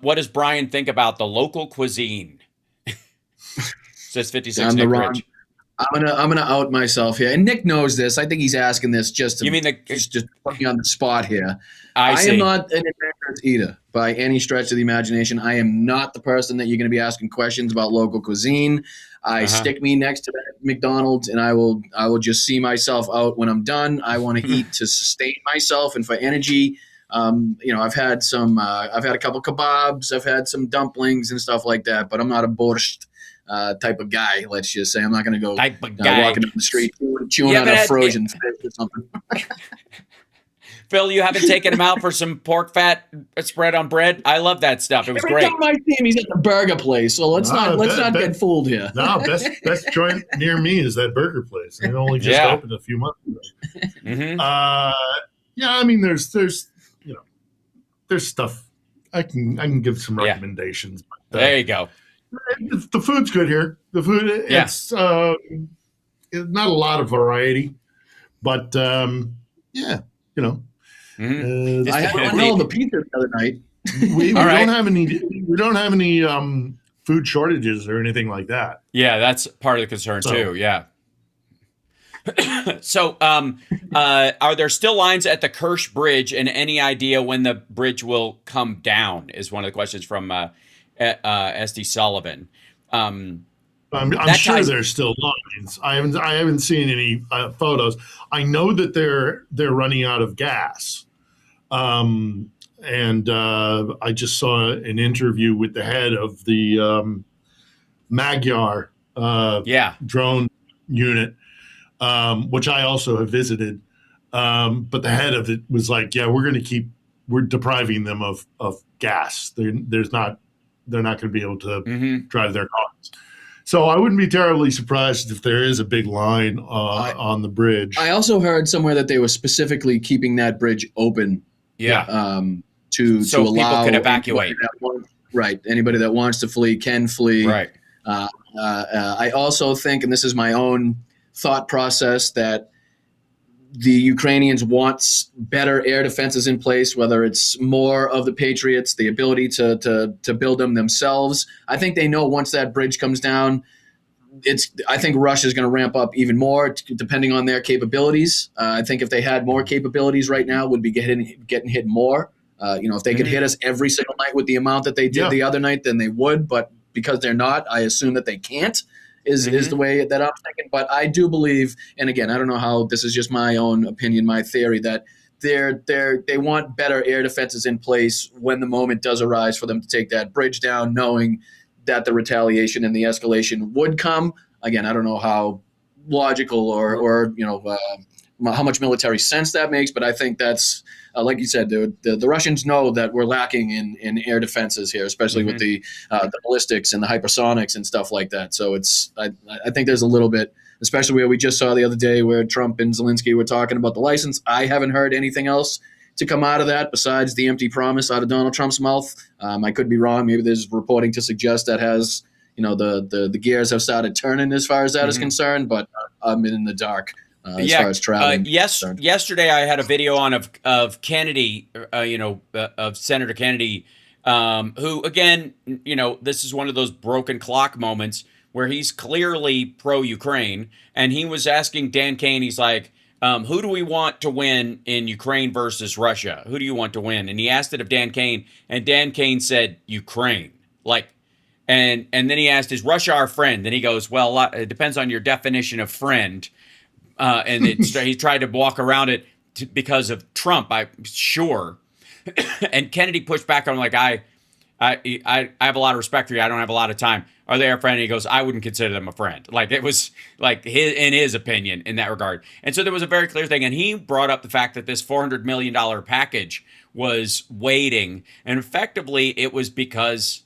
what does Brian think about the local cuisine? Says 56 Nick Rich.
I'm gonna out myself here, and Nick knows this. I think he's asking this just to just put me on the spot here. I am not an adventurous eater by any stretch of the imagination. I am not the person that you're going to be asking questions about local cuisine. Stick me next to that McDonald's, and I will just see myself out when I'm done. I want to eat to sustain myself and for energy. I've had a couple kebabs, I've had some dumplings and stuff like that, but I'm not a borscht type of guy. Let's just say I'm not going to go walking down the street chewing on a frozen fish or something.
Phil, you haven't taken him out for some pork fat spread on bread? I love that stuff. It was
Every
great.
time I see him, he's at the burger place. So let's not get fooled here.
No, best joint near me is that burger place. It only just opened a few months ago. Yeah, I mean, there's stuff I can give some recommendations. But,
there you go.
The food's good here. The food, it's not a lot of variety, but I
had one hell of a pizza the other night.
We don't have any food shortages or anything like that.
Yeah, that's part of the concern too. Yeah. So, are there still lines at the Kirsch Bridge, and any idea when the bridge will come down? Is one of the questions from SD Sullivan. I'm
sure there's still lines. I haven't seen any photos. I know that they're running out of gas. And I just saw an interview with the head of the Magyar drone unit, which I also have visited. But the head of it was like, "Yeah, we're depriving them of gas. They're not going to be able to drive their cars." So I wouldn't be terribly surprised if there is a big line on the bridge.
I also heard somewhere that they were specifically keeping that bridge open. To allow
people can evacuate.
Anybody that wants to flee can flee.
Right.
I also think, and this is my own thought process, that the Ukrainians want better air defenses in place, whether it's more of the Patriots, the ability to build them themselves. I think they know once that bridge comes down, I think Russia is going to ramp up even more, depending on their capabilities. I think if they had more capabilities right now, would be getting hit more. If they could hit us every single night with the amount that they did the other night, then they would. But because they're not, I assume that they can't. Is the way that I'm thinking. But I do believe, and again, I don't know how, this is just my own opinion, my theory, that they want better air defenses in place when the moment does arise for them to take that bridge down, knowing that the retaliation and the escalation would come. Again, I don't know how logical or how much military sense that makes, but I think that's like you said, the Russians know that we're lacking in air defenses here, especially with the ballistics and the hypersonics and stuff like that. So I think there's a little bit, especially where we just saw the other day where Trump and Zelensky were talking about the license. I haven't heard anything else to come out of that besides the empty promise out of Donald Trump's mouth. I could be wrong. Maybe there's reporting to suggest that has, the gears have started turning as far as that is concerned, but I'm in the dark. As far as traveling.
Yesterday I had a video on of Kennedy, of Senator Kennedy, who, again, this is one of those broken clock moments where he's clearly pro-Ukraine, and he was asking Dan Kane, he's like, who do we want to win in Ukraine versus Russia? Who do you want to win? And he asked it of Dan Kane, and Dan Kane said Ukraine. And then he asked, is Russia our friend? And he goes, well, it depends on your definition of friend. And he tried to walk around it because of Trump, I'm sure. And Kennedy pushed back on him like, I have a lot of respect for you. I don't have a lot of time. Are they our friend? And he goes, I wouldn't consider them a friend. Like, it was like his opinion in that regard. And so there was a very clear thing. And he brought up the fact that this $400 million package was waiting. And effectively, it was because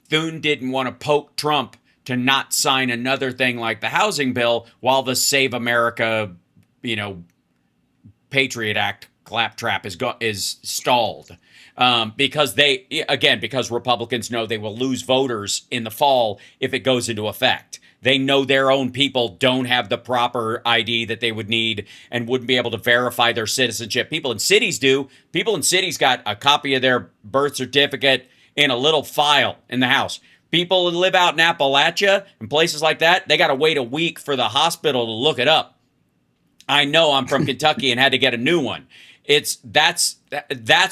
Thune didn't want to poke Trump to not sign another thing like the housing bill while the Save America, Patriot Act claptrap is stalled. Because because Republicans know they will lose voters in the fall if it goes into effect. They know their own people don't have the proper ID that they would need and wouldn't be able to verify their citizenship. People in cities do. People in cities got a copy of their birth certificate in a little file in the house. People who live out in Appalachia and places like that, they got to wait a week for the hospital to look it up. I know, I'm from Kentucky and had to get a new one. That's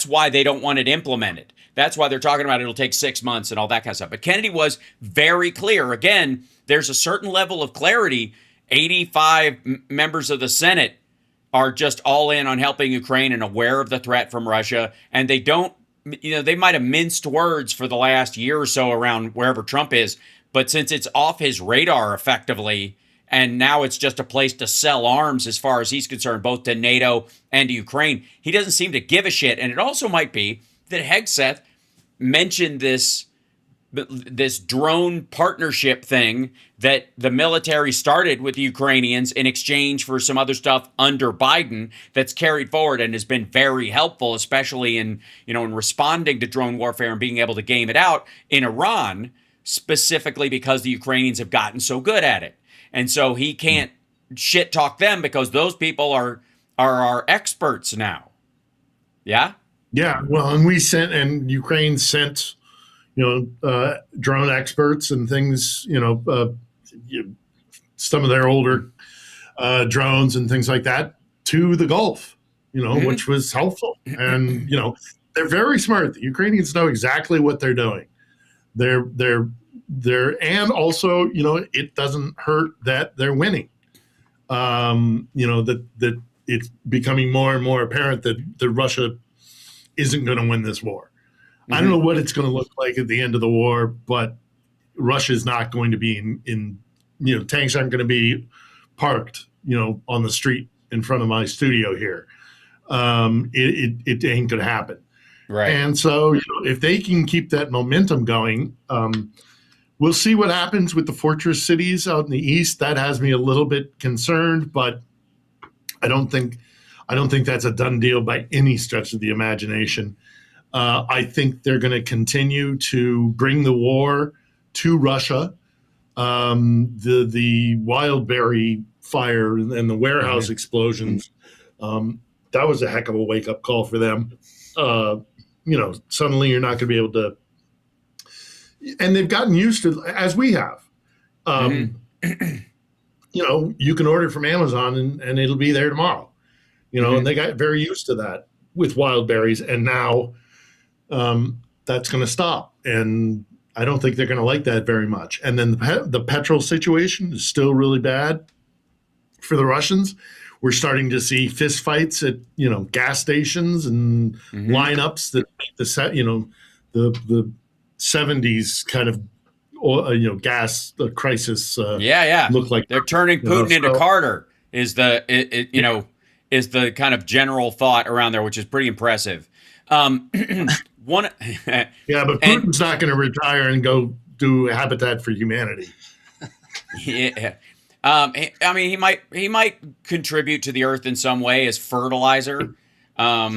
why they don't want it implemented. That's why they're talking about it'll take 6 months and all that kind of stuff. But Kennedy was very clear. Again, there's a certain level of clarity. 85 members of the Senate are just all in on helping Ukraine and aware of the threat from Russia, and they don't. They might have minced words for the last year or so around wherever Trump is, but since it's off his radar effectively, and now it's just a place to sell arms as far as he's concerned, both to NATO and to Ukraine. He doesn't seem to give a shit. And it also might be that Hegseth mentioned this drone partnership thing that the military started with the Ukrainians in exchange for some other stuff under Biden that's carried forward and has been very helpful, especially in responding to drone warfare and being able to game it out in Iran, specifically because the Ukrainians have gotten so good at it. And so he can't shit talk them because those people are our experts now. Yeah?
Yeah. Well, and Ukraine sent drone experts and things, some of their older drones and things like that to the Gulf, which was helpful. And, they're very smart. The Ukrainians know exactly what they're doing. They're and also, it doesn't hurt that they're winning. That it's becoming more and more apparent that Russia isn't going to win this war. I don't know what it's going to look like at the end of the war, but Russia's not going to be in tanks aren't going to be parked, on the street in front of my studio here. It ain't going to happen.
Right.
And so, if they can keep that momentum going, we'll see what happens with the fortress cities out in the east. That has me a little bit concerned, but I don't think that's a done deal by any stretch of the imagination. I think they're going to continue to bring the war to Russia. The Wildberry fire and the warehouse explosions, that was a heck of a wake-up call for them. Suddenly you're not going to be able to – and they've gotten used to – as we have. You can order from Amazon and it'll be there tomorrow. And they got very used to that with Wildberries, and now – that's going to stop. And I don't think they're going to like that very much. And then the petrol situation is still really bad for the Russians. We're starting to see fist fights at, gas stations and lineups that the 70s kind of, gas crisis.
Look like
they're
turning Putin into Carter is the kind of general thought around there, which is pretty impressive. But
Putin's not going to retire and go do Habitat for Humanity.
Yeah. He might contribute to the earth in some way as fertilizer. While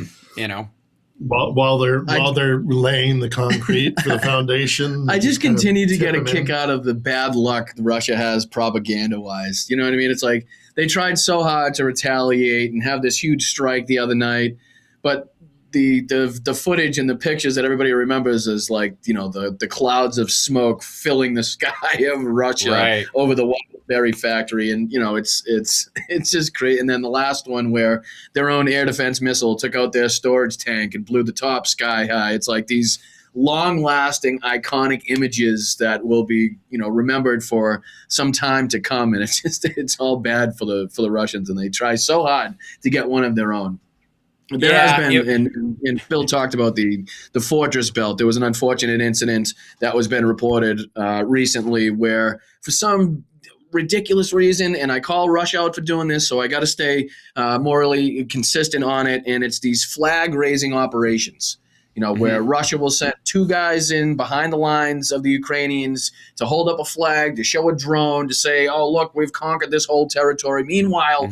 they're laying the concrete for the foundation.
I just continue to get a kick out of the bad luck Russia has propaganda-wise. You know what I mean? It's like they tried so hard to retaliate and have this huge strike the other night, but the footage and the pictures that everybody remembers is like, the clouds of smoke filling the sky of Russia over the Wildberry factory. And, it's just great. And then the last one where their own air defense missile took out their storage tank and blew the top sky high. It's like these long-lasting, iconic images that will be, remembered for some time to come. And it's all bad for the Russians. And they try so hard to get one of their own. There has been, and Phil talked about the fortress belt. There was an unfortunate incident that was been reported recently where, for some ridiculous reason, and I call Russia out for doing this, so I got to stay morally consistent on it, and it's these flag-raising operations. Where Russia will send two guys in behind the lines of the Ukrainians to hold up a flag, to show a drone, to say, oh, look, we've conquered this whole territory. Meanwhile,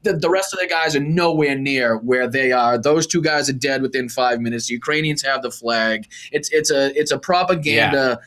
the rest of the guys are nowhere near where they are. Those two guys are dead within 5 minutes. The Ukrainians have the flag. It's a propaganda.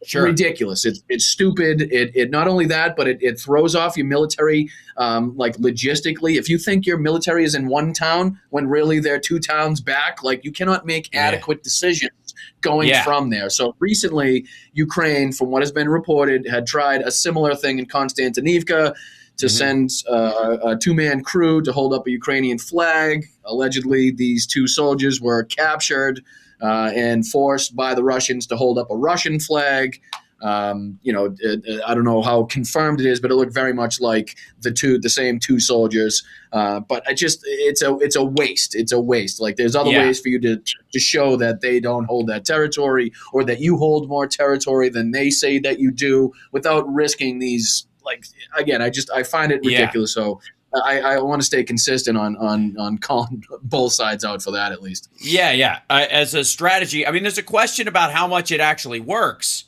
Sure. Ridiculous. It's stupid. It not only that, but it throws off your military, logistically. If you think your military is in one town when really they're two towns back, you cannot make adequate decisions going from there. So recently, Ukraine, from what has been reported, had tried a similar thing in Konstantinivka to send a two-man crew to hold up a Ukrainian flag. Allegedly, these two soldiers were captured and forced by the Russians to hold up a Russian flag. I don't know how confirmed it is, but it looked very much like the same two soldiers. But it's a waste. It's a waste. There's other ways for you to show that they don't hold that territory, or that you hold more territory than they say that you do, without risking these like, again, I find it ridiculous. So I want to stay consistent on calling both sides out for that at least.
Yeah. As a strategy, I mean, there's a question about how much it actually works.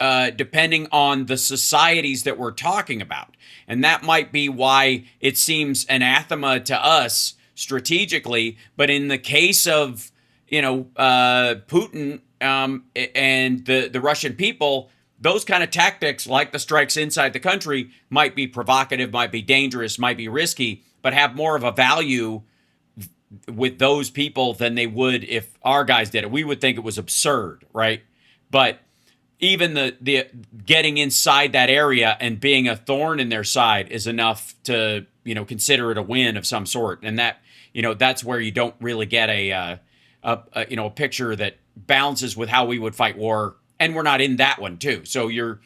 Depending on the societies that we're talking about. And that might be why it seems anathema to us strategically. But in the case of, Putin and the Russian people, those kind of tactics, like the strikes inside the country, might be provocative, might be dangerous, might be risky, but have more of a value with those people than they would if our guys did it. We would think it was absurd, right? But even the getting inside that area and being a thorn in their side is enough to, consider it a win of some sort. And that, that's where you don't really get a picture that balances with how we would fight war. And we're not in that one too. So you're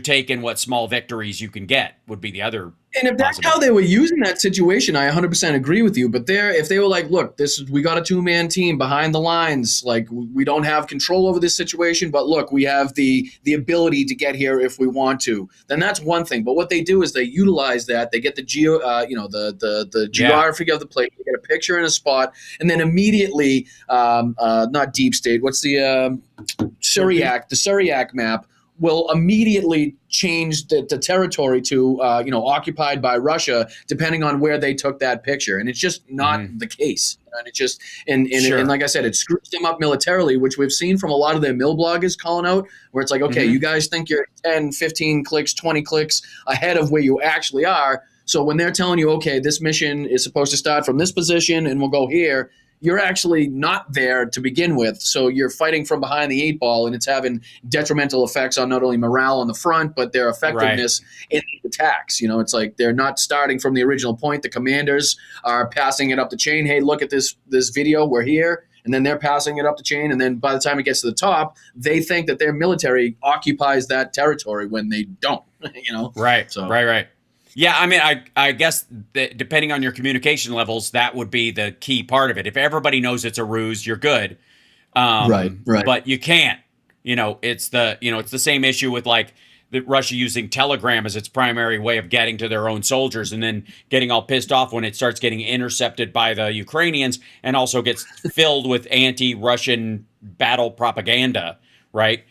taking what small victories you can get would be the other.
And if that's how they were using that situation, I 100% agree with you. But if they were like, look, we got a 2-man team behind the lines. Like, we don't have control over this situation, but look, we have the ability to get here if we want to. Then that's one thing. But what they do is they utilize that. They get the the geography of the place. They get a picture in a spot, and then immediately, not deep state. What's the Syriac? The Syriac map will immediately change the territory to, occupied by Russia, depending on where they took that picture. And it's just not the case. And it just, and like I said, it screws them up militarily, which we've seen from a lot of their mill bloggers calling out, where it's like, okay, you guys think you're 10, 15 clicks, 20 clicks ahead of where you actually are. So when they're telling you, okay, this mission is supposed to start from this position and we'll go here, you're actually not there to begin with. So you're fighting from behind the 8 ball, and it's having detrimental effects on not only morale on the front, but their effectiveness in the attacks. It's like they're not starting from the original point. The commanders are passing it up the chain. Hey, look at this video. We're here. And then they're passing it up the chain. And then by the time it gets to the top, they think that their military occupies that territory when they don't,
Right.
So.
Right. Yeah, I mean, I guess that depending on your communication levels, that would be the key part of it. If everybody knows it's a ruse, you're good.
Right.
But you can't. It's the same issue with like Russia using Telegram as its primary way of getting to their own soldiers, and then getting all pissed off when it starts getting intercepted by the Ukrainians, and also gets filled with anti-Russian battle propaganda. Right.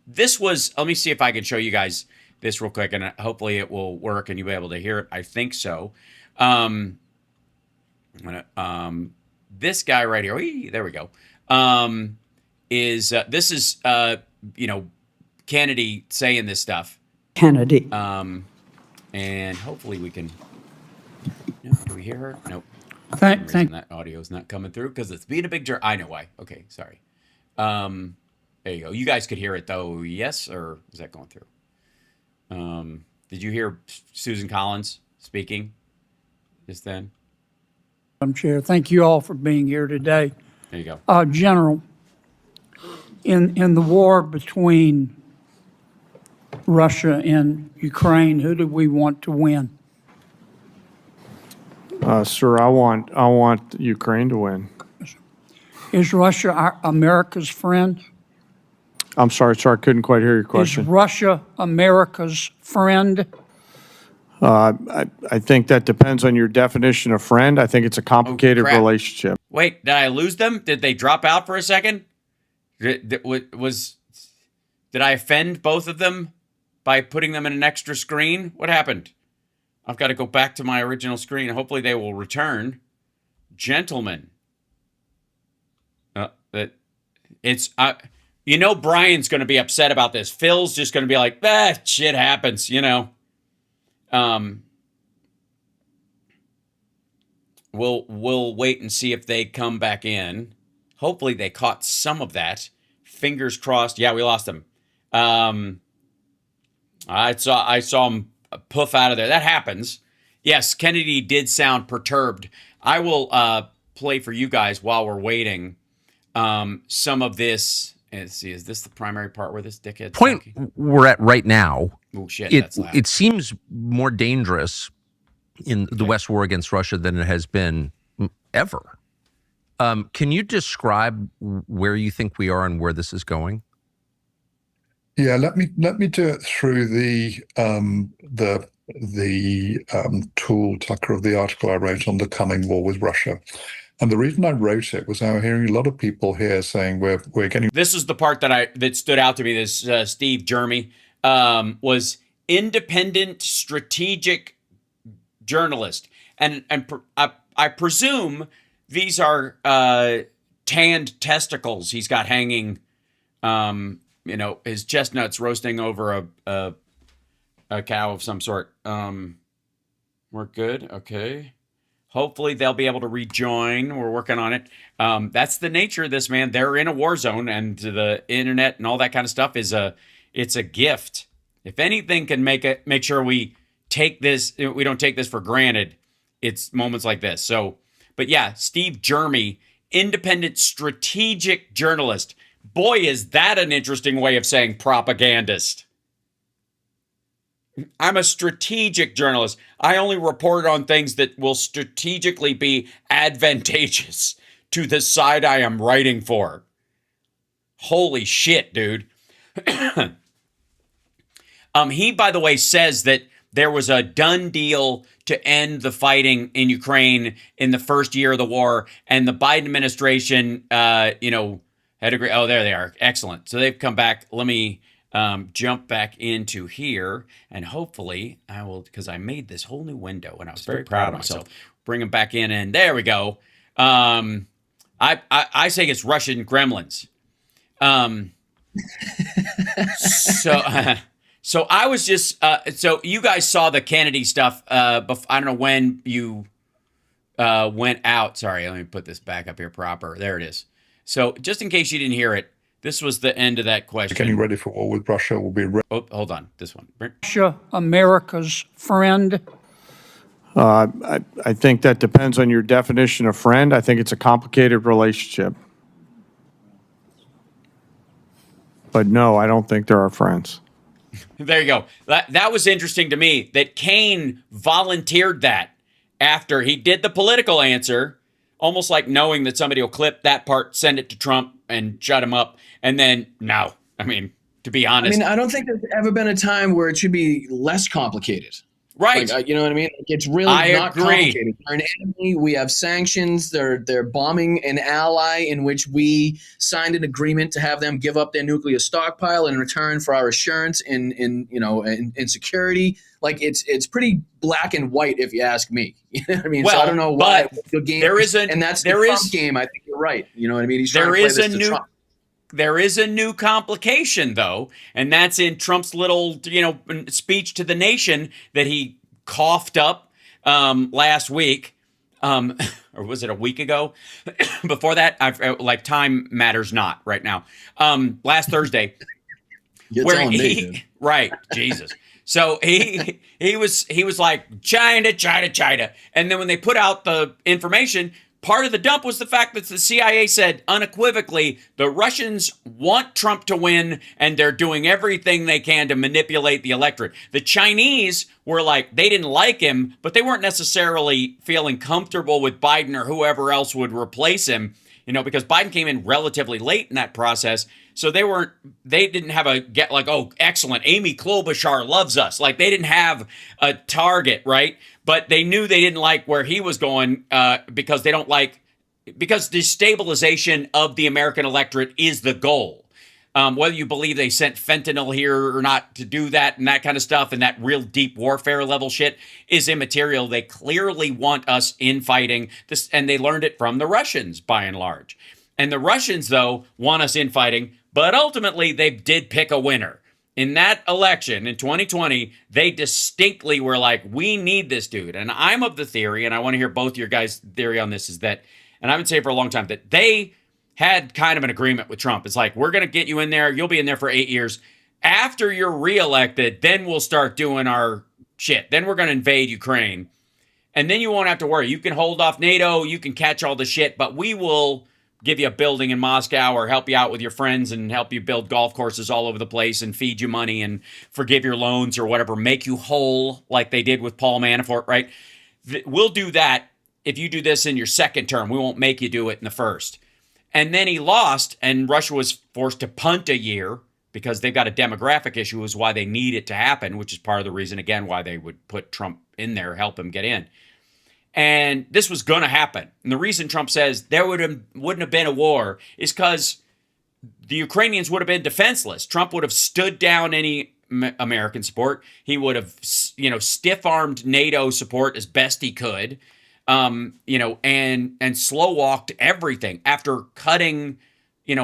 This was. Let me see if I can show you guys this real quick, and hopefully it will work and you'll be able to hear it. I think so. This guy right here, there we go, this is Kennedy saying this stuff.
Kennedy.
And hopefully we can, do we hear her? Nope.
Thank.
That audio is not coming through because it's being a big jerk. I know why. Okay, sorry. There you go. You guys could hear it though, yes? Or is that going through? Did you hear Susan Collins speaking just then?
Madam Chair, thank you all for being here today.
There you go.
General, in the war between Russia and Ukraine, who do we want to win?
Sir, I want Ukraine to win.
Is Russia America's friend?
I'm sorry, sir, I couldn't quite hear your
Is
question.
Russia America's friend?
I think that depends on your definition of friend. I think it's a complicated
crap.
relationship.
Wait, did I lose them? Did they drop out for a second? Did I offend both of them by putting them in an extra screen? What happened? I've got to go back to my original screen. Hopefully they will return. Gentlemen. Brian's going to be upset about this. Phil's just going to be like, shit happens, We'll wait and see if they come back in. Hopefully they caught some of that. Fingers crossed. Yeah, we lost them. I saw him poof out of there. That happens. Yes, Kennedy did sound perturbed. I will play for you guys while we're waiting some of this. Let's see, is this the primary part where this dickhead
point we're at right now?
Oh shit! That's loud.
It seems more dangerous in the West war against Russia than it has been ever. Can you describe where you think we are and where this is going?
Yeah, let me do it through the tool, Tucker, of the article I wrote on the coming war with Russia. And the reason I wrote it was I'm hearing a lot of people here saying we're getting.
This is the part that stood out to me. This Steve Jeremy was independent strategic journalist, and I presume these are tanned testicles he's got hanging. His chestnuts roasting over a cow of some sort. We're good. Okay. Hopefully they'll be able to rejoin. We're working on it. That's the nature of this, man. They're in a war zone, and the internet and all that kind of stuff it's a gift. If anything can make sure we don't take this for granted, it's moments like this. So, but yeah, Steve Jeremy, independent strategic journalist. Boy, is that an interesting way of saying propagandist. I'm a strategic journalist. I only report on things that will strategically be advantageous to the side I am writing for. Holy shit, dude. He, by the way, says that there was a done deal to end the fighting in Ukraine in the first year of the war, and the Biden administration, had agreed. Oh, there they are. Excellent. So they've come back. Let me jump back into here, and hopefully I will, because I made this whole new window and I was very proud of myself. Bring them back in, and there we go. I say it's Russian gremlins. So I was just so you guys saw the Kennedy stuff. I don't know when you went out. Sorry, let me put this back up here proper. There it is. So just in case you didn't hear it, this was the end of that question.
Getting ready for war with Russia will be.
Oh, hold on. This one.
Russia, America's friend.
I think that depends on your definition of friend. I think it's a complicated relationship. But no, I don't think there are friends.
There you go. That was interesting to me that Kane volunteered that after he did the political answer, almost like knowing that somebody will clip that part, send it to Trump, and shut him up. And then, no. I mean, to be honest.
I don't think there's ever been a time where it should be less complicated.
Right.
You know what I mean? It's really not complicated. They're an enemy. We have sanctions. They're bombing an ally in which we signed an agreement to have them give up their nuclear stockpile in return for our assurance in security. Like it's pretty black and white, if you ask me. You know what I mean?
Well,
so I don't know why the game
and
that's the Trump game. I think you're right. You know what I mean? He's trying to play this to Trump.
There is a new complication, though, and that's in Trump's little, speech to the nation that he coughed up last week, or was it a week ago? Before that, time matters not right now. Last Thursday, right, Jesus. So he was like China, and then when they put out the information. Part of the dump was the fact that the CIA said unequivocally the Russians want Trump to win and they're doing everything they can to manipulate the electorate. The Chinese were like, they didn't like him, but they weren't necessarily feeling comfortable with Biden or whoever else would replace him, because Biden came in relatively late in that process. So they didn't have oh, excellent, Amy Klobuchar loves us. Like they didn't have a target, right? But they knew they didn't like where he was going because destabilization of the American electorate is the goal. Whether you believe they sent fentanyl here or not to do that and that kind of stuff and that real deep warfare level shit is immaterial. They clearly want us infighting this, and they learned it from the Russians by and large. And the Russians, though, want us infighting, but ultimately they did pick a winner. In that election in 2020, they distinctly were like, we need this dude. And I'm of the theory, and I want to hear both your guys' theory on this, is that, and I've been saying for a long time, that they had kind of an agreement with Trump. It's like, we're going to get you in there. You'll be in there for 8 years. After you're reelected, then we'll start doing our shit. Then we're going to invade Ukraine. And then you won't have to worry. You can hold off NATO. You can catch all the shit, but we will give you a building in Moscow or help you out with your friends and help you build golf courses all over the place and feed you money and forgive your loans or whatever, make you whole like they did with Paul Manafort, right? We'll do that if you do this in your second term. We won't make you do it in the first. And then he lost, and Russia was forced to punt a year because they've got a demographic issue is why they need it to happen, which is part of the reason, again, why they would put Trump in there, help him get in. And this was going to happen. And the reason Trump says there wouldn't have been a war is because the Ukrainians would have been defenseless. Trump would have stood down any American support. He would have, stiff-armed NATO support as best he could, and slow-walked everything after cutting,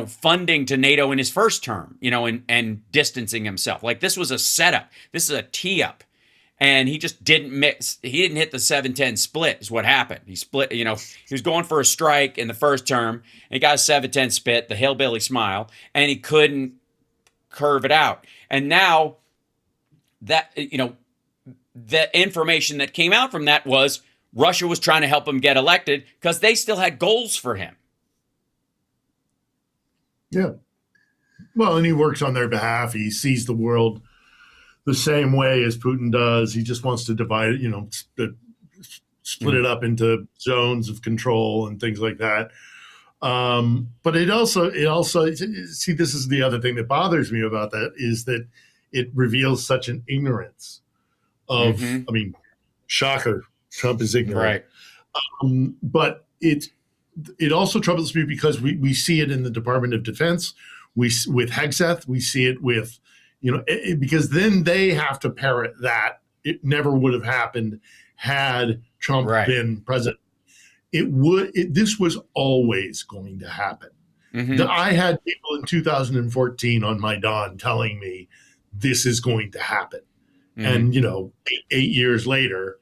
funding to NATO in his first term, and distancing himself. Like, this was a setup. This is a tee-up. And he just didn't mix. He didn't hit the 7-10 split is what happened. He split, he was going for a strike in the first term. And he got a 7-10 split, the hillbilly smile, and he couldn't curve it out. And now that, the information that came out from that was Russia was trying to help him get elected because they still had goals for him.
Yeah. Well, and he works on their behalf. He sees the world the same way as Putin does. He just wants to divide it, split it up into zones of control and things like that. But it also see, this is the other thing that bothers me about that is that it reveals such an ignorance of, shocker, Trump is ignorant.
Right.
But it also troubles me because we see it in the Department of Defense. With Hegseth, we see it with, because then they have to parrot that. It never would have happened had Trump been president. This was always going to happen. I had people in 2014 on Maidan telling me this is going to happen. And, 8 years later,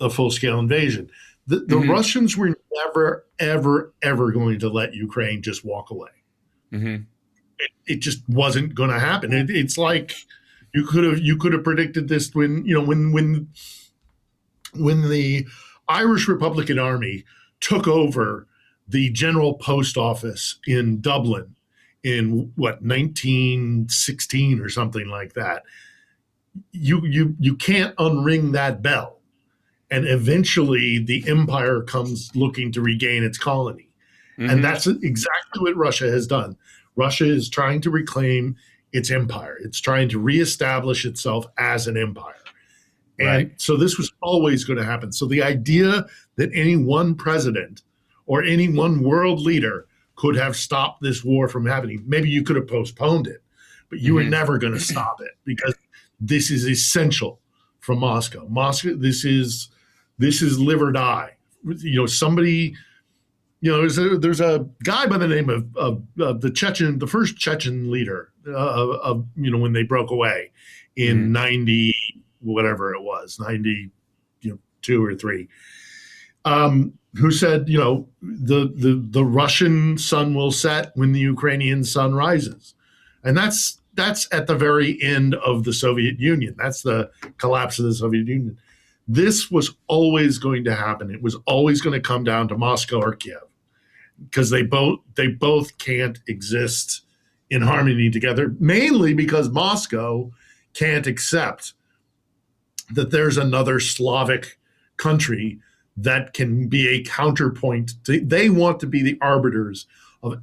a full-scale invasion. The Russians were never, ever, ever going to let Ukraine just walk away. It just wasn't going to happen. It's like you could have predicted this when the Irish Republican Army took over the General Post Office in Dublin in 1916 or something like that. You can't unring that bell, and eventually the empire comes looking to regain its colony, and that's exactly what Russia has done. Russia is trying to reclaim its empire. It's trying to reestablish itself as an empire. And so this was always going to happen. So the idea that any one president or any one world leader could have stopped this war from happening, maybe you could have postponed it, but you were never going to stop it because this is essential from Moscow. This is live or die. Somebody. There's a guy by the name of the first Chechen leader when they broke away in 90, whatever it was, 92 or 3, who said, the Russian sun will set when the Ukrainian sun rises. And that's at the very end of the Soviet Union. That's the collapse of the Soviet Union. This was always going to happen. It was always going to come down to Moscow or Kiev, because they both can't exist in harmony together, mainly because Moscow can't accept that there's another Slavic country that can be a counterpoint. They want to be the arbiters of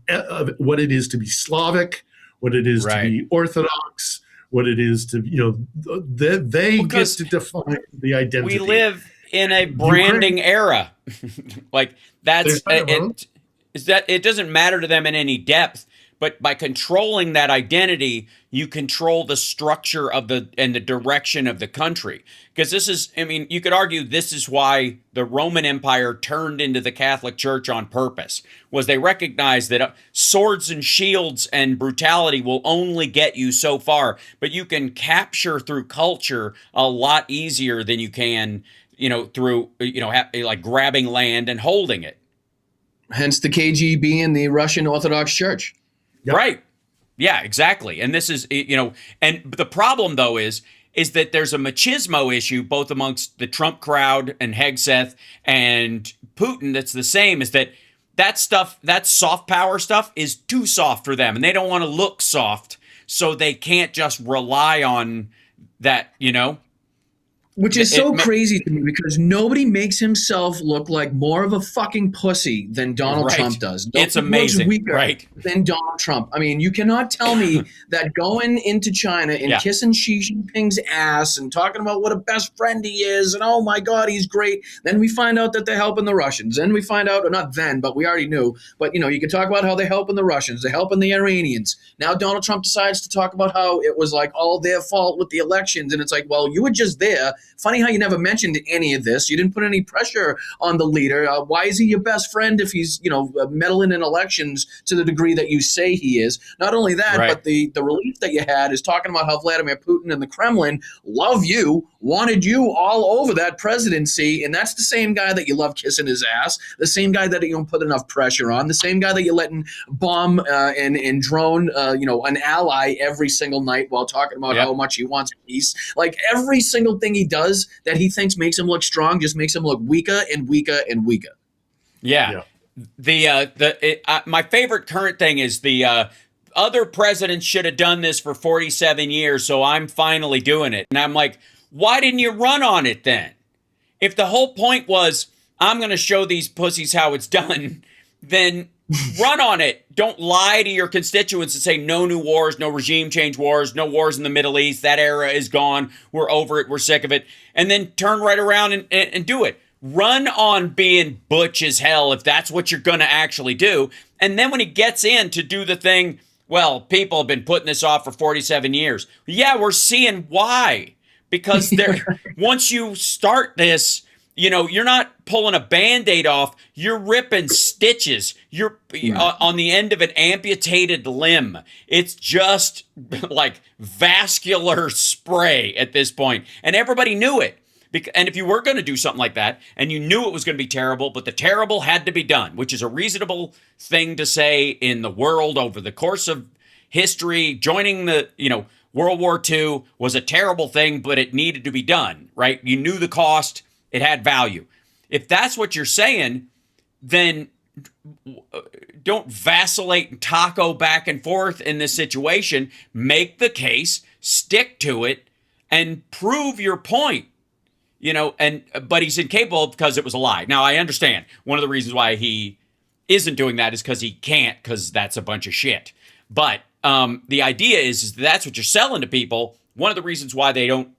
what it is to be Slavic, what it is to be Orthodox, what it is to, they get to define the identity.
We live in a branding era. Like that's it doesn't matter to them in any depth, but by controlling that identity, you control the structure of the direction of the country. Because this is, you could argue this is why the Roman Empire turned into the Catholic Church on purpose, was they recognized that swords and shields and brutality will only get you so far, but you can capture through culture a lot easier than you can, through, like grabbing land and holding it.
Hence the KGB and the Russian Orthodox Church.
Yep.
Right. Yeah, exactly. And this is, and the problem though is that there's a machismo issue both amongst the Trump crowd and Hegseth and Putin that's the same, is that stuff, that soft power stuff is too soft for them and they don't want to look soft, so they can't just rely on that,
Which is so
It-
crazy to me because nobody makes himself look like more of a fucking pussy than Donald
Right.
Trump does.
It's
Nobody looks
amazing,
weaker
right.
than Donald Trump. I mean, you cannot tell me that going into China and
Yeah.
kissing Xi Jinping's ass and talking about what a best friend he is and oh my God, he's great. Then we find out that they're helping the Russians. Then we find out, or not then, but we already knew. But you can talk about how they're helping the Russians, they're helping the Iranians. Now Donald Trump decides to talk about how it was like all their fault with the elections, and it's like, well, you were just there. Funny how you never mentioned any of this. You didn't put any pressure on the leader. Why is he your best friend if he's, meddling in elections to the degree that you say he is? Not only that,
Right.
but the relief that you had is talking about how Vladimir Putin and the Kremlin love you, wanted you all over that presidency, and that's the same guy that you love kissing his ass, the same guy that you don't put enough pressure on, the same guy that you're letting bomb and drone, an ally every single night while talking about
Yep.
how much he wants peace. Like every single thing he does that he thinks makes him look strong just makes him look weaker and weaker and weaker.
Yeah. My favorite current thing is the other presidents should have done this for 47 years, so I'm finally doing it. And I'm like, why didn't you run on it then? If the whole point was, I'm going to show these pussies how it's done, then run on it. Don't lie to your constituents and say no new wars, no regime change wars, no wars in the Middle East. That era is gone. We're over it. We're sick of it. And then turn right around and do it. Run on being butch as hell if that's what you're going to actually do. And then when he gets in to do the thing, well, people have been putting this off for 47 years. Yeah, we're seeing why. Because once you start this, you're not pulling a Band-Aid off. You're ripping stitches. You're on the end of an amputated limb. It's just like vascular spray at this point. And everybody knew it. And if you were going to do something like that and you knew it was going to be terrible, but the terrible had to be done, which is a reasonable thing to say in the world over the course of history, joining the, World War II was a terrible thing, but it needed to be done, right? You knew the cost. It had value. If that's what you're saying, then don't vacillate and taco back and forth in this situation. Make the case, stick to it, and prove your point. But he's incapable because it was a lie. Now, I understand. One of the reasons why he isn't doing that is because he can't, because that's a bunch of shit. But the idea is that's what you're selling to people. One of the reasons why they don't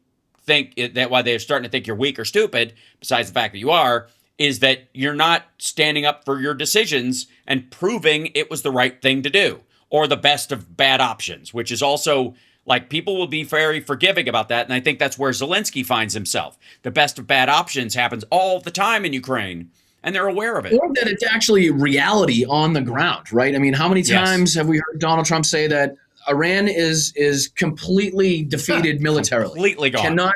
think that, why they're starting to think you're weak or stupid, besides the fact that you are, is that you're not standing up for your decisions and proving it was the right thing to do or the best of bad options, which is also like people will be very forgiving about that. And I think that's where Zelensky finds himself. The best of bad options happens all the time in Ukraine, and they're aware of it.
Or that it's actually reality on the ground, right? I mean, how many times have we heard Donald Trump say that Iran is completely defeated militarily?
Completely gone.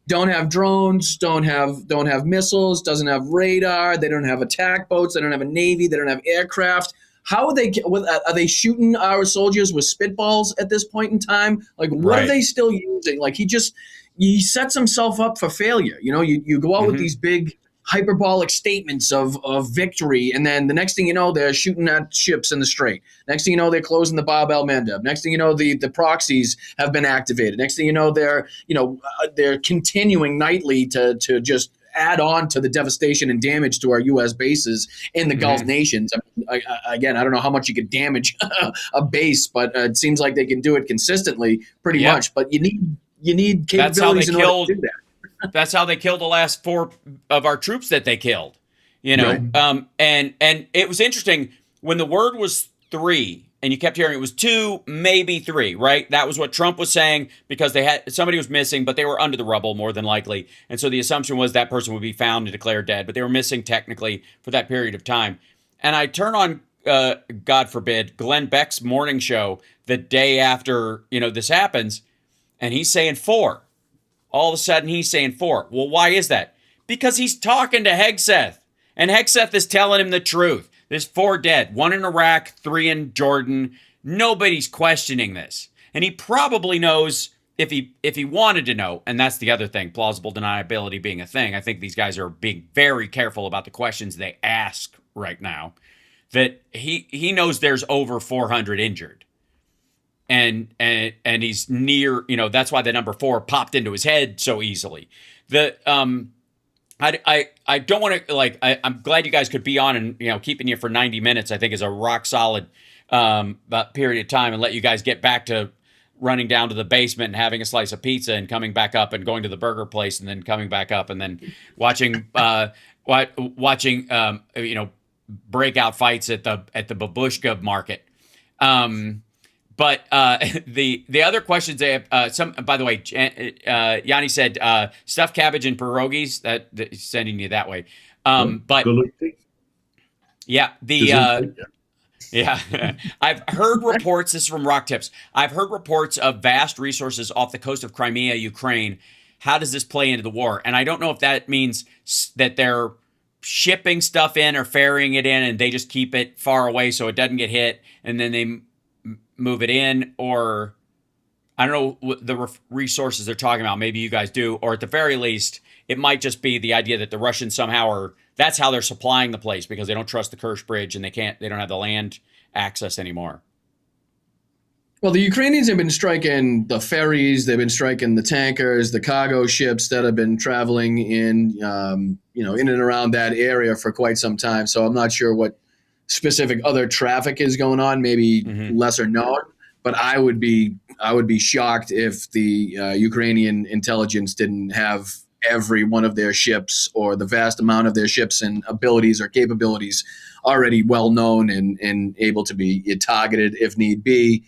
Don't have drones, don't have missiles, doesn't have radar, they don't have attack boats, they don't have a navy, they don't have aircraft. How are they shooting our soldiers with spitballs at this point in time? Like, what
Right.
are they still using? Like, he sets himself up for failure. You go out with these big hyperbolic statements of victory, and then the next thing you know, they're shooting at ships in the Strait. Next thing you know, they're closing the Bab el Mandeb. Next thing you know, the proxies have been activated. Next thing you know, they're continuing nightly to just add on to the devastation and damage to our U.S. bases in the Gulf nations. I don't know how much you could damage a base, but it seems like they can do it consistently, pretty much. But you need capabilities in order to do that.
That's how they killed the last 4 of our troops that they killed,
Right.
And it was interesting when the word was 3 and you kept hearing it was 2, maybe 3, right? That was what Trump was saying because somebody was missing, but they were under the rubble more than likely. And so the assumption was that person would be found and declared dead, but they were missing technically for that period of time. And I turn on, God forbid, Glenn Beck's morning show the day after, this happens, and he's saying 4. All of a sudden, he's saying 4. Well, why is that? Because he's talking to Hegseth, and Hegseth is telling him the truth. There's 4 dead, 1 in Iraq, 3 in Jordan. Nobody's questioning this. And he probably knows if he wanted to know, and that's the other thing, plausible deniability being a thing. I think these guys are being very careful about the questions they ask right now, that he knows there's over 400 injured. And he's near, that's why the number 4 popped into his head so easily. I don't want to I'm glad you guys could be on, and keeping you for 90 minutes I think is a rock solid period of time, and let you guys get back to running down to the basement and having a slice of pizza and coming back up and going to the burger place and then coming back up and then watching breakout fights at the babushka market. But the other questions they have, by the way, Yanni said stuffed cabbage and pierogies. That sending you that way. But yeah, yeah, I've heard reports. This is from Rock Tips. I've heard reports of vast resources off the coast of Crimea, Ukraine. How does this play into the war? And I don't know if that means that they're shipping stuff in or ferrying it in, and they just keep it far away so it doesn't get hit, and then they move it in, or I don't know what the resources they're talking about. Maybe you guys do, or at the very least, it might just be the idea that the Russians somehow that's how they're supplying the place, because they don't trust the Kerch Bridge and they don't have the land access anymore.
Well, the Ukrainians have been striking the ferries, they've been striking the tankers, the cargo ships that have been traveling in and around that area for quite some time. So I'm not sure what specific other traffic is going on, maybe lesser known, but I would be shocked if the Ukrainian intelligence didn't have every one of their ships, or the vast amount of their ships and abilities or capabilities, already well known and able to be targeted if need be.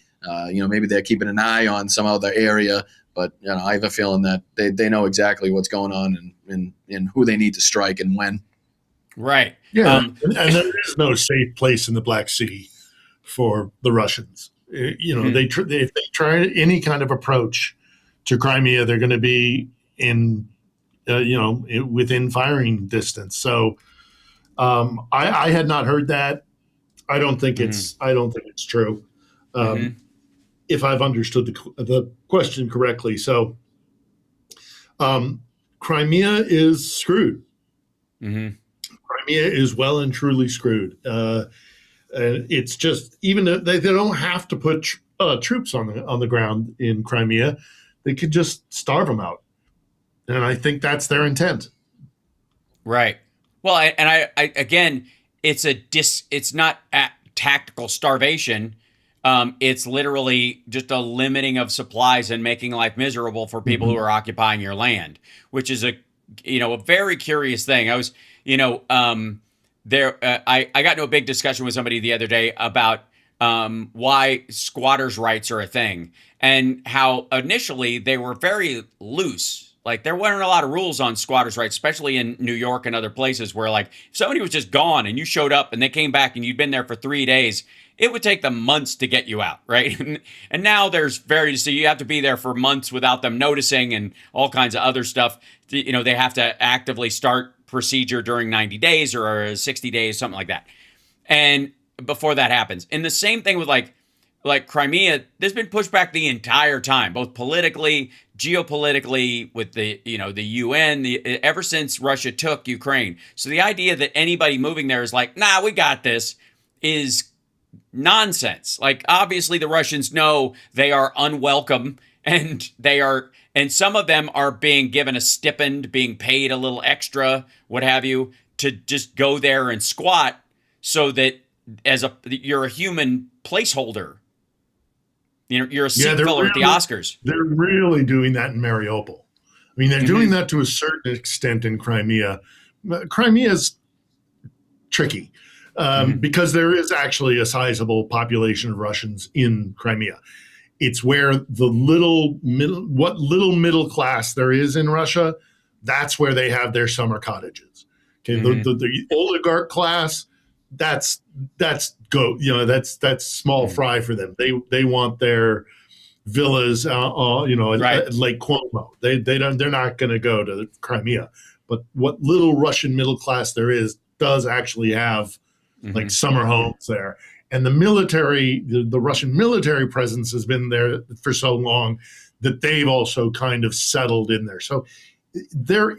Maybe they're keeping an eye on some other area, but I have a feeling that they know exactly what's going on and who they need to strike and when.
Right.
Yeah, and there is no safe place in the Black Sea for the Russians. If they try any kind of approach to Crimea, they're going to be in, within firing distance. So I had not heard that. I don't think it's true. If I've understood the question correctly. So Crimea is screwed. Crimea is well and truly screwed. It's just, even though they don't have to put troops on the ground in Crimea, they could just starve them out. And I think that's their intent.
Right. Well, I again, it's not tactical starvation. It's literally just a limiting of supplies and making life miserable for people who are occupying your land, which is a very curious thing. I was, I got into a big discussion with somebody the other day about why squatters' rights are a thing, and how initially they were very loose. Like, there weren't a lot of rules on squatters' rights, especially in New York and other places where, like, if somebody was just gone and you showed up and they came back and you'd been there for 3 days, it would take them months to get you out, right? And now so you have to be there for months without them noticing, and all kinds of other stuff. They have to actively start procedure during 90 days or 60 days, something like that. And before that happens. And the same thing with like Crimea, there's been pushback the entire time, both politically, geopolitically, with the UN, ever since Russia took Ukraine. So the idea that anybody moving there is like, nah, we got this, is nonsense. Like, obviously the Russians know they are unwelcome, and some of them are being given a stipend, being paid a little extra, what have you, to just go there and squat, so that you're a human placeholder. You're a seat filler at the Oscars.
They're really doing that in Mariupol. I mean, they're doing that to a certain extent in Crimea. Crimea is tricky because there is actually a sizable population of Russians in Crimea. It's where the little middle class there is in Russia, that's where they have their summer cottages. Okay, the oligarch class, that's small fry for them. They want their villas, at Lake Como. They're not going to go to Crimea. But what little Russian middle class there is does actually have like summer homes there. And the Russian military presence has been there for so long that they've also kind of settled in there. So there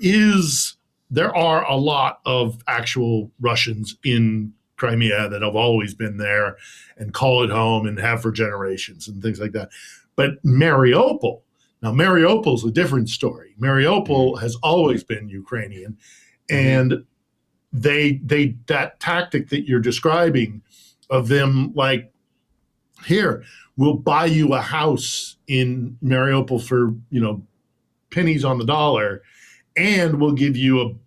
are a lot of actual Russians in Crimea that have always been there and call it home and have for generations and things like that. But Mariupol, Now, Mariupol's a different story. Mariupol has always been Ukrainian, and that tactic that you're describing of them like, here, we'll buy you a house in Mariupol for, pennies on the dollar, and we'll give you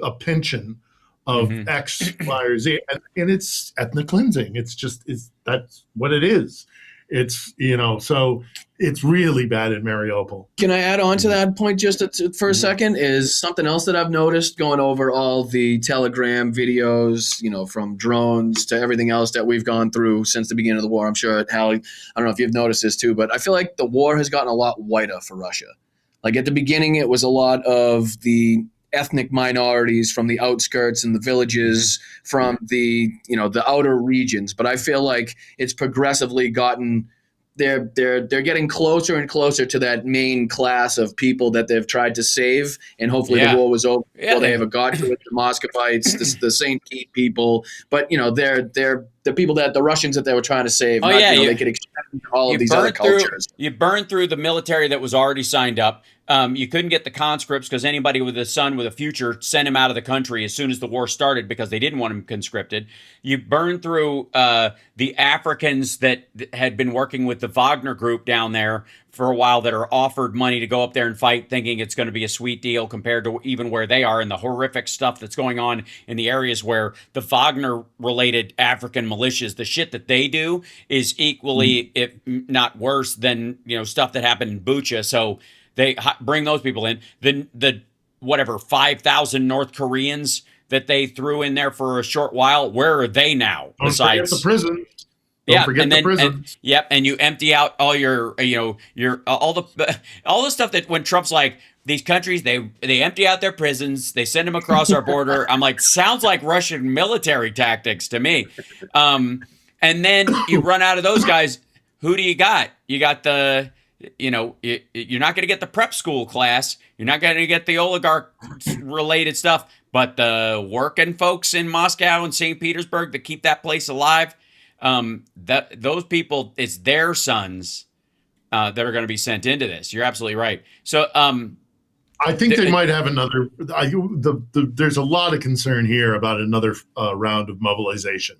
a pension of X, Y, or Z, and it's ethnic cleansing. That's what it is. It's so it's really bad in Mariupol.
Can I add on to that point just for a second? Is something else that I've noticed going over all the Telegram videos, from drones to everything else that we've gone through since the beginning of the war. I'm sure, Hallie, I don't know if you've noticed this too, but I feel like the war has gotten a lot whiter for Russia. Like at the beginning, it was a lot of the ethnic minorities from the outskirts and the villages, from the outer regions. But I feel like it's progressively gotten they're getting closer and closer to that main class of people that they've tried to save, and hopefully the war was over before they ever got to it. The Muscovites, the St. Pete people, but they're the people that the Russians that they were trying to save. They could extend all of these other cultures.
You burned through the military that was already signed up. You couldn't get the conscripts because anybody with a son with a future sent him out of the country as soon as the war started because they didn't want him conscripted. You burned through the Africans that had been working with the Wagner group down there for a while that are offered money to go up there and fight, thinking it's going to be a sweet deal compared to even where they are, and the horrific stuff that's going on in the areas where the Wagner-related African militias, the shit that they do is equally, if not worse, than stuff that happened in Bucha. So they bring those people in. The whatever 5,000 North Koreans that they threw in there for a short while, where are they now?
Don't forget the prison. Don't forget the prison.
And you empty out all your all the stuff that when Trump's like, these countries, they empty out their prisons, they send them across our border. I'm like, sounds like Russian military tactics to me. And then you run out of those guys. Who do you got? You got the you're not going to get the prep school class. You're not going to get the oligarch related stuff, but the working folks in Moscow and St. Petersburg that keep that place alive, those people, it's their sons that are going to be sent into this. You're absolutely right. So
I think they might have another. There's a lot of concern here about another round of mobilization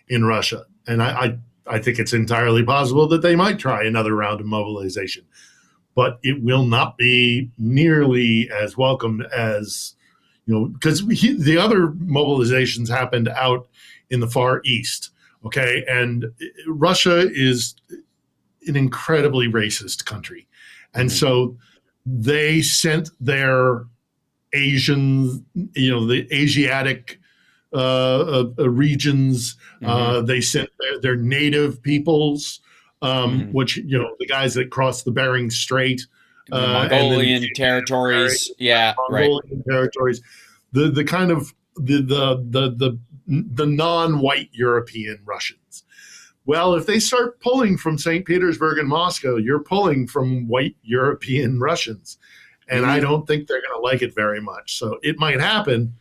in Russia, and I think it's entirely possible that they might try another round of mobilization, but it will not be nearly as welcome as, because the other mobilizations happened out in the Far East. Okay. And Russia is an incredibly racist country. And so they sent their Asian, the Asiatic regions. They sent their native peoples, which the guys that crossed the Bering Strait,
the Mongolian territories,
Mongolian territories, the kind of the non-white European Russians. Well, if they start pulling from St. Petersburg and Moscow, you're pulling from white European Russians, and I don't think they're going to like it very much. So it might happen.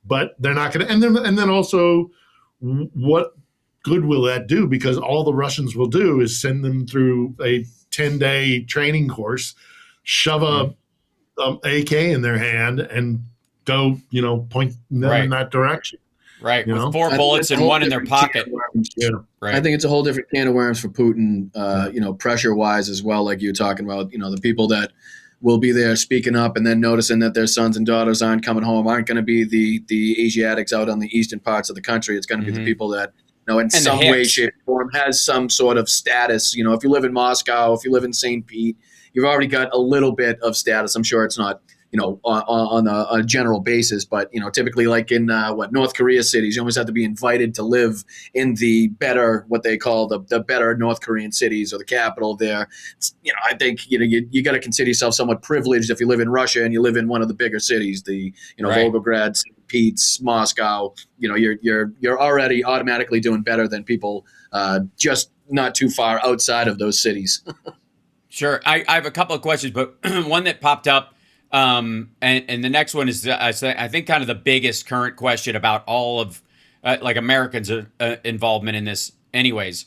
But they're not going to, and then also, what good will that do? Because all the Russians will do is send them through a 10-day training course, shove a AK in their hand, and go, point them in that direction.
Right, with 4 bullets and 1 in their pocket.
I think it's a whole different can of worms for Putin, pressure-wise as well, like you're talking about, the people that will be there speaking up and then noticing that their sons and daughters aren't coming home, aren't going to be the Asiatics out on the eastern parts of the country. It's going to be the people that, in some way, shape, or form has some sort of status. If you live in Moscow, if you live in St. Pete, you've already got a little bit of status. I'm sure it's not, on a general basis, but, typically like in North Korea cities, you almost have to be invited to live in the better, what they call the better North Korean cities or the capital there. I think, you got to consider yourself somewhat privileged if you live in Russia and you live in one of the bigger cities, Volgograd, St. Pete's, Moscow. You're already automatically doing better than people just not too far outside of those cities.
Sure. I have a couple of questions, but one that popped up, and the next one is, I think, kind of the biggest current question about all of, Americans' involvement in this anyways,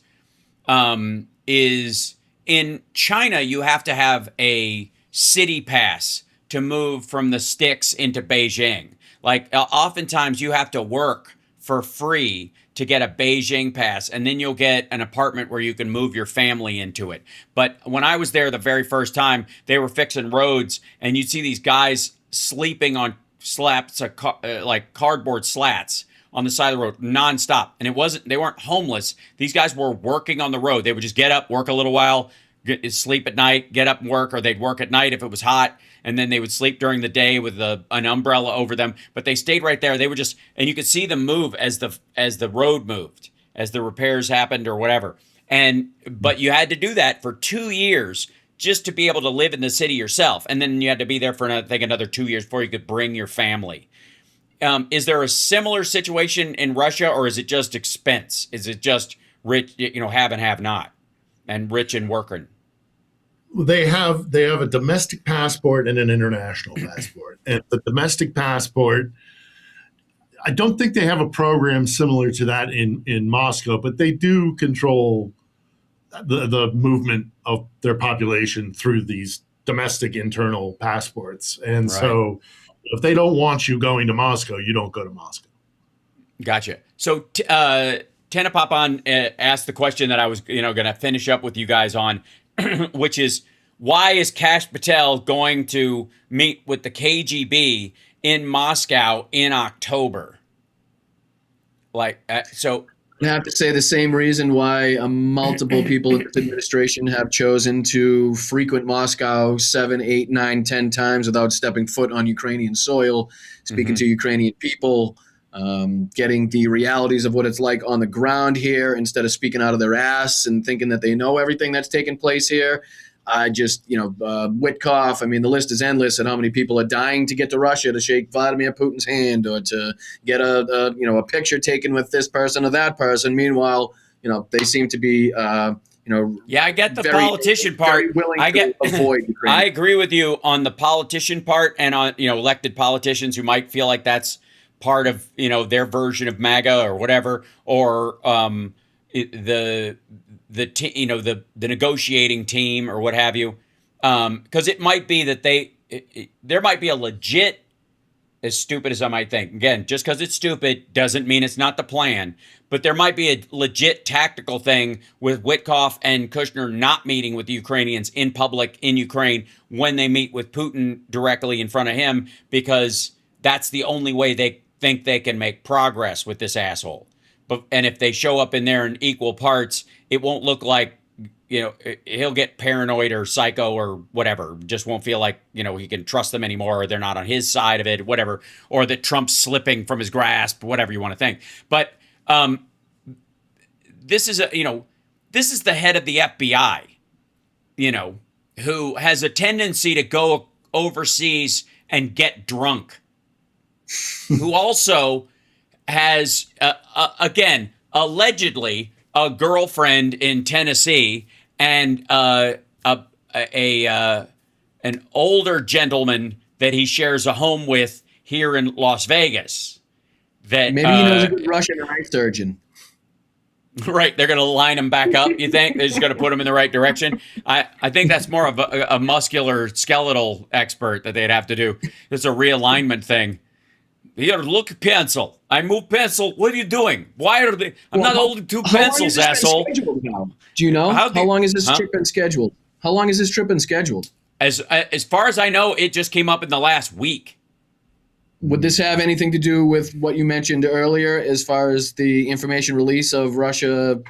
is in China, you have to have a city pass to move from the sticks into Beijing. Like oftentimes you have to work for free to get a Beijing pass, and then you'll get an apartment where you can move your family into it. But when I was there the very first time, they were fixing roads, and you'd see these guys sleeping on slats, like cardboard slats on the side of the road nonstop. And they weren't homeless. These guys were working on the road. They would just get up, work a little while, sleep at night, get up and work, or they'd work at night if it was hot, and then they would sleep during the day with an umbrella over them. But they stayed right there. They would just, and you could see them move as the road moved, as the repairs happened or whatever. But you had to do that for 2 years just to be able to live in the city yourself. And then you had to be there for another 2 years before you could bring your family. Is there a similar situation in Russia, or is it just expense? Is it just rich, have and have not, and rich and working?
They have a domestic passport and an international passport. And the domestic passport, I don't think they have a program similar to that in Moscow, but they do control the movement of their population through these domestic internal passports. And so if they don't want you going to Moscow, you don't go to Moscow.
Gotcha. So Tana Papan asked the question that I was going to finish up with you guys on, which is, why is Kash Patel going to meet with the KGB in Moscow in October?
I have to say the same reason why multiple people in this administration have chosen to frequent Moscow 7, 8, 9, 10 times without stepping foot on Ukrainian soil, speaking to Ukrainian people, getting the realities of what it's like on the ground here instead of speaking out of their ass and thinking that they know everything that's taking place here. Witkoff, I mean, the list is endless at how many people are dying to get to Russia to shake Vladimir Putin's hand or to get a picture taken with this person or that person. Meanwhile, they seem to be,
I get the politician part.
Avoid Ukraine.
I agree with you on the politician part and on, elected politicians who might feel like that's part of, their version of MAGA or whatever, or the negotiating team or what have you, because it might be that there might be a legit, as stupid as I might think. Again, just because it's stupid doesn't mean it's not the plan. But there might be a legit tactical thing with Witkoff and Kushner not meeting with the Ukrainians in public in Ukraine when they meet with Putin directly in front of him, because that's the only way they think they can make progress with this asshole. And if they show up in there in equal parts, it won't look like, he'll get paranoid or psycho or whatever. Just won't feel like, he can trust them anymore, or they're not on his side of it, whatever, or that Trump's slipping from his grasp, whatever you want to think. But this is the head of the FBI, who has a tendency to go overseas and get drunk, who also has, again, allegedly a girlfriend in Tennessee and an older gentleman that he shares a home with here in Las Vegas. That
maybe he knows a good Russian eye surgeon.
Right, they're going to line him back up. You think they're just going to put him in the right direction? I think that's more of a muscular skeletal expert that they'd have to do. It's a realignment thing. Here, look, pencil. I move pencil. What are you doing? Why are they? I'm not holding two pencils, asshole.
Do you know how long is this trip been scheduled? How long has this trip been scheduled?
As far as I know, it just came up in the last week.
Would this have anything to do with what you mentioned earlier, as far as the information release of Russia?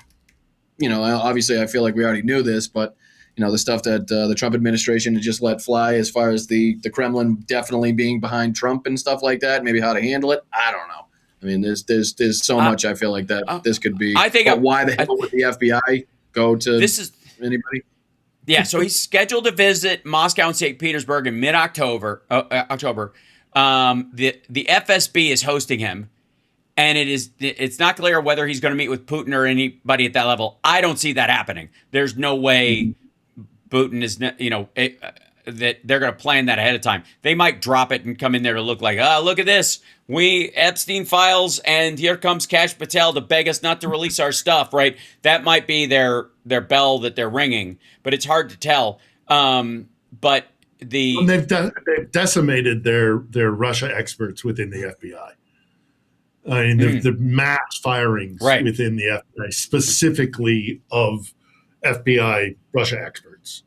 Obviously, I feel like we already knew this, but the stuff that the Trump administration had just let fly, as far as the Kremlin definitely being behind Trump and stuff like that, maybe how to handle it. I don't know. I mean, there's so much I feel like that this could be.
I think.
Why the hell would the FBI go to anybody?
Yeah, so he's scheduled to visit Moscow and St. Petersburg in mid-October. October. The FSB is hosting him, and it's not clear whether he's going to meet with Putin or anybody at that level. I don't see that happening. There's no way Putin is, that they're going to plan that ahead of time. They might drop it and come in there to look like, look at this. We Epstein files, and here comes Kash Patel to beg us not to release our stuff, right? That might be their bell that they're ringing, but it's hard to tell. But
and they've decimated their Russia experts within the FBI. I mean, the mass firings within the FBI, specifically of FBI Russia experts.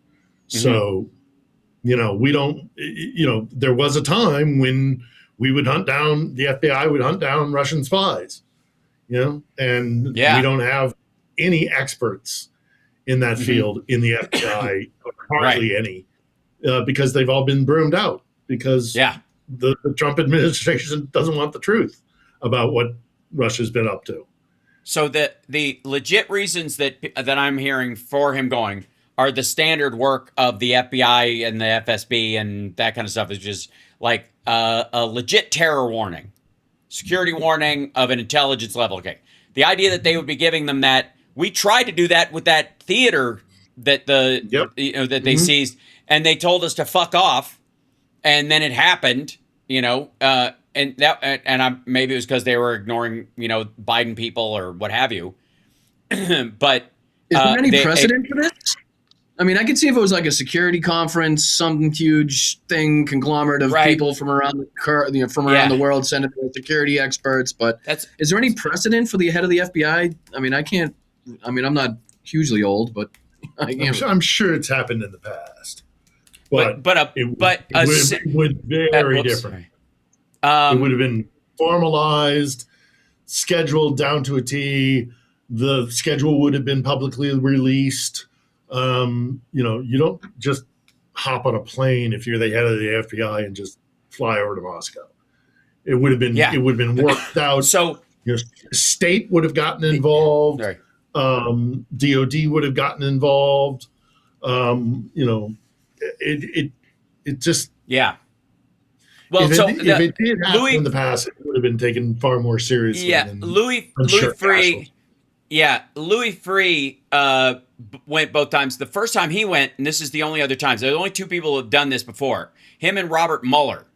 So, we don't, there was a time when we would hunt down, the FBI would hunt down Russian spies, and we don't have any experts in that field in the FBI, hardly any, because they've all been broomed out because the Trump administration doesn't want the truth about what Russia's been up to.
So the legit reasons that I'm hearing for him going are the standard work of the FBI and the FSB and that kind of stuff, is just like a legit terror warning, security warning of an intelligence level. Okay. The idea that they would be giving them that, we tried to do that with that theater that that they seized, and they told us to fuck off, and then it happened, and maybe it was because they were ignoring, Biden people or what have you. But
is there any precedent for this? I mean, I could see if it was like a security conference, some huge thing, conglomerate of people from around the world sending their security experts. But is there any precedent for the head of the FBI? I mean, I'm not hugely old, but
I'm sure it's happened in the past. But it would be very different. It would have been formalized, scheduled down to a T. The schedule would have been publicly released. You don't just hop on a plane if you're the head of the FBI and just fly over to Moscow. It would have been it would have been worked out.
So
state would have gotten involved. DOD would have gotten involved. It just Well, if it did happen in the past, it would have been taken far more seriously.
Yeah, Louis Freeh. Yeah, Louis Freeh went both times. The first time he went, and this is the only other times, there are only two people who have done this before, him and Robert Mueller.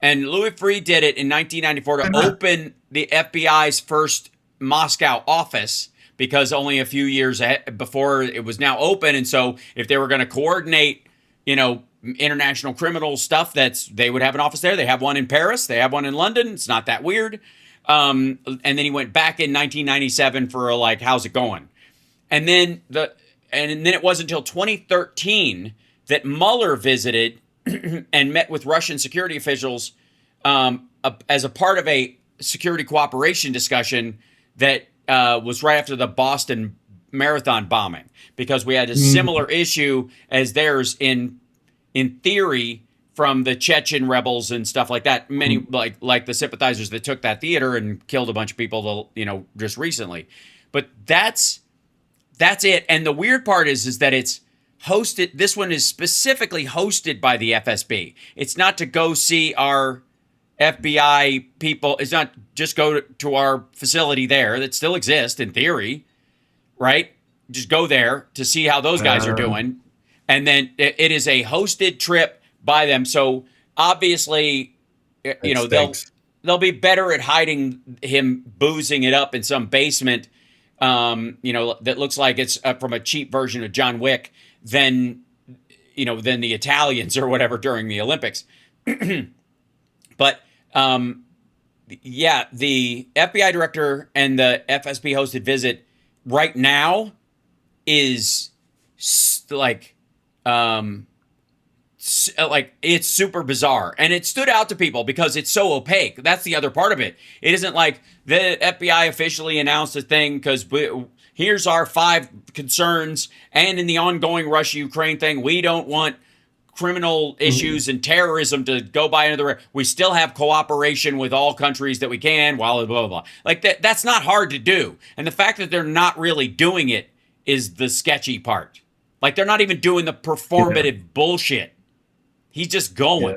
And Louis Freeh did it in 1994 to open the FBI's first Moscow office, because only a few years before it was now open. And so if they were going to coordinate, international criminal stuff, they would have an office there. They have one in Paris. They have one in London. It's not that weird. And then he went back in 1997 for how's it going? And then it wasn't until 2013 that Mueller visited and met with Russian security officials as a part of a security cooperation discussion that was right after the Boston Marathon bombing, because we had a similar issue as theirs in theory from the Chechen rebels and stuff like that. Many like the sympathizers that took that theater and killed a bunch of people, just recently. But that's it. And the weird part is that it's hosted. This one is specifically hosted by the FSB. It's not to go see our FBI people. It's not just go to our facility there that still exists in theory, right? Just go there to see how those guys are doing. And then it is a hosted trip by them. So obviously, they'll be better at hiding him boozing it up in some basement, that looks like it's from a cheap version of John Wick than the Italians or whatever during the Olympics. But the FBI director and the FSB hosted visit right now is it's super bizarre, and it stood out to people because it's so opaque. That's the other part of it. It isn't like the FBI officially announced a thing because here's our 5 concerns, and in the ongoing Russia-Ukraine thing, we don't want criminal issues and terrorism to go by another. We still have cooperation with all countries that we can, blah, blah, blah. Like that's not hard to do. And the fact that they're not really doing it is the sketchy part. Like they're not even doing the performative bullshit. He's just going.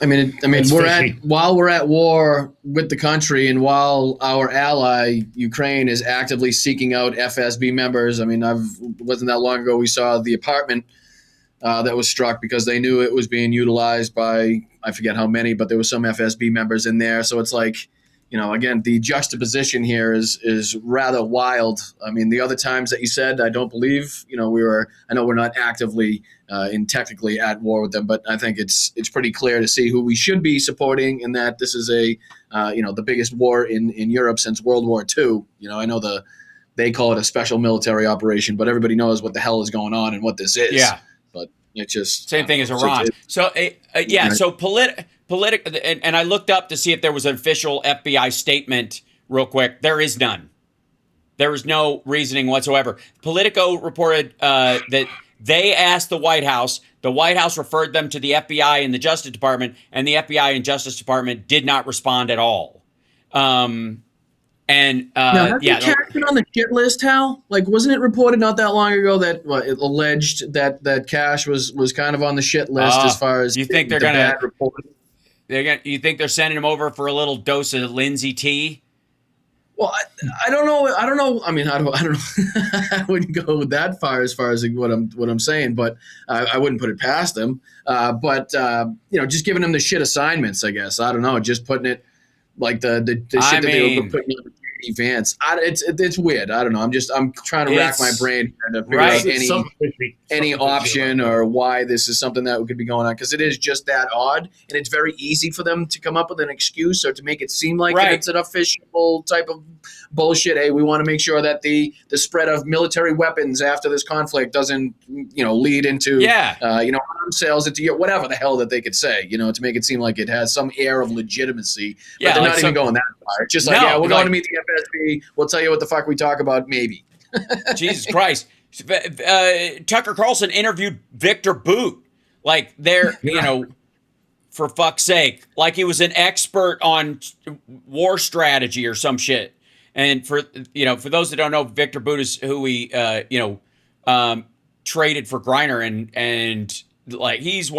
Yeah, while we're at war with the country, and while our ally Ukraine is actively seeking out FSB members. I mean, wasn't that long ago we saw the apartment that was struck because they knew it was being utilized by, I forget how many, but there was some FSB members in there. So it's like, again, the juxtaposition here is rather wild. I mean, the other times that you said, I don't believe, I know we're not actively and technically at war with them, but I think it's pretty clear to see who we should be supporting, and that this is the biggest war in Europe since World War II. I know they call it a special military operation, but everybody knows what the hell is going on and what this is.
Yeah.
But it's just
same thing as Iran. So political, and I looked up to see if there was an official FBI statement real quick. There is none. There was no reasoning whatsoever. Politico reported that they asked the White House referred them to the FBI and the Justice Department, and the FBI and Justice Department did not respond at all.
Cash been on the shit list, Hal? Like, wasn't it reported not that long ago that it alleged that Cash was kind of on the shit list as far as
you think they're gonna you think they're sending him over for a little dose of Lindsay tea?
Well, I don't know. I don't know. I mean, I don't know. I wouldn't go that far as what I'm saying, but I wouldn't put it past them. But just giving them the shit assignments, I guess. I don't know. Just putting it like the shit they were putting on J.D. Vance. It's weird. I don't know. I'm trying to rack my brain to figure out any option or why this is something that could be going on, because it is just that odd, and it's very easy for them to come up with an excuse or to make it seem like it's an official type of bullshit. Hey, we want to make sure that the spread of military weapons after this conflict doesn't lead into arms sales into whatever the hell that they could say, to make it seem like it has some air of legitimacy. But they're not even going that far. It's just we're going to meet the FSB. We'll tell you what the fuck we talk about, maybe.
Jesus Christ. Tucker Carlson interviewed Victor Boot, like for fuck's sake, like he was an expert on war strategy or some shit. And for those that don't know, Victor Boot is who we traded for Griner, and like he was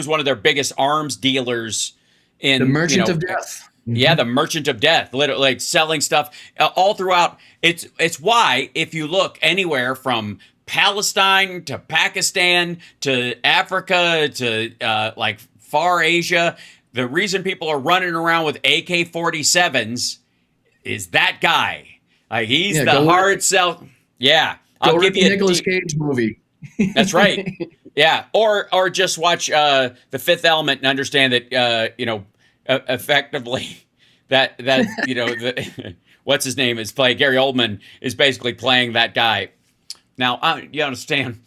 one of their biggest arms dealers in
the Merchant of Death.
Yeah, the Merchant of Death, literally, like selling stuff all throughout. It's why if you look anywhere from Palestine to Pakistan to Africa to like far Asia, the reason people are running around with AK-47s is that guy. Like he's the hard sell. Yeah,
I'll give you a Nicolas Cage movie.
That's right. Yeah, or just watch The Fifth Element and understand that effectively that what's his name is playing Gary Oldman is basically playing that guy. Now you understand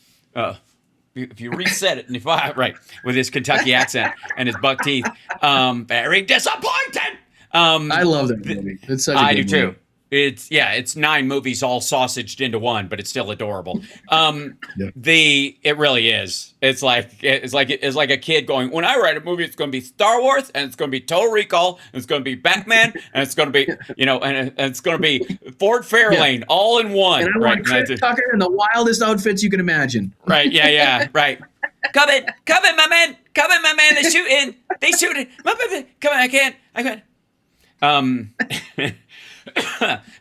if you reset it in 5 right with his Kentucky accent and his buck teeth, very disappointed.
I love that movie. It's such a
I
good
do
movie.
too. It's 9 movies all sausaged into one, but it's still adorable. It really is. It's like a kid going, when I write a movie, it's going to be Star Wars, and it's going to be Total Recall, and it's going to be Batman, and it's going to be and it's going to be Ford Fairlane all in one.
And I want Chris Tucker in the wildest outfits you can imagine.
Right? Yeah. Right. Come in, my man. They're shooting. Come on, I can't.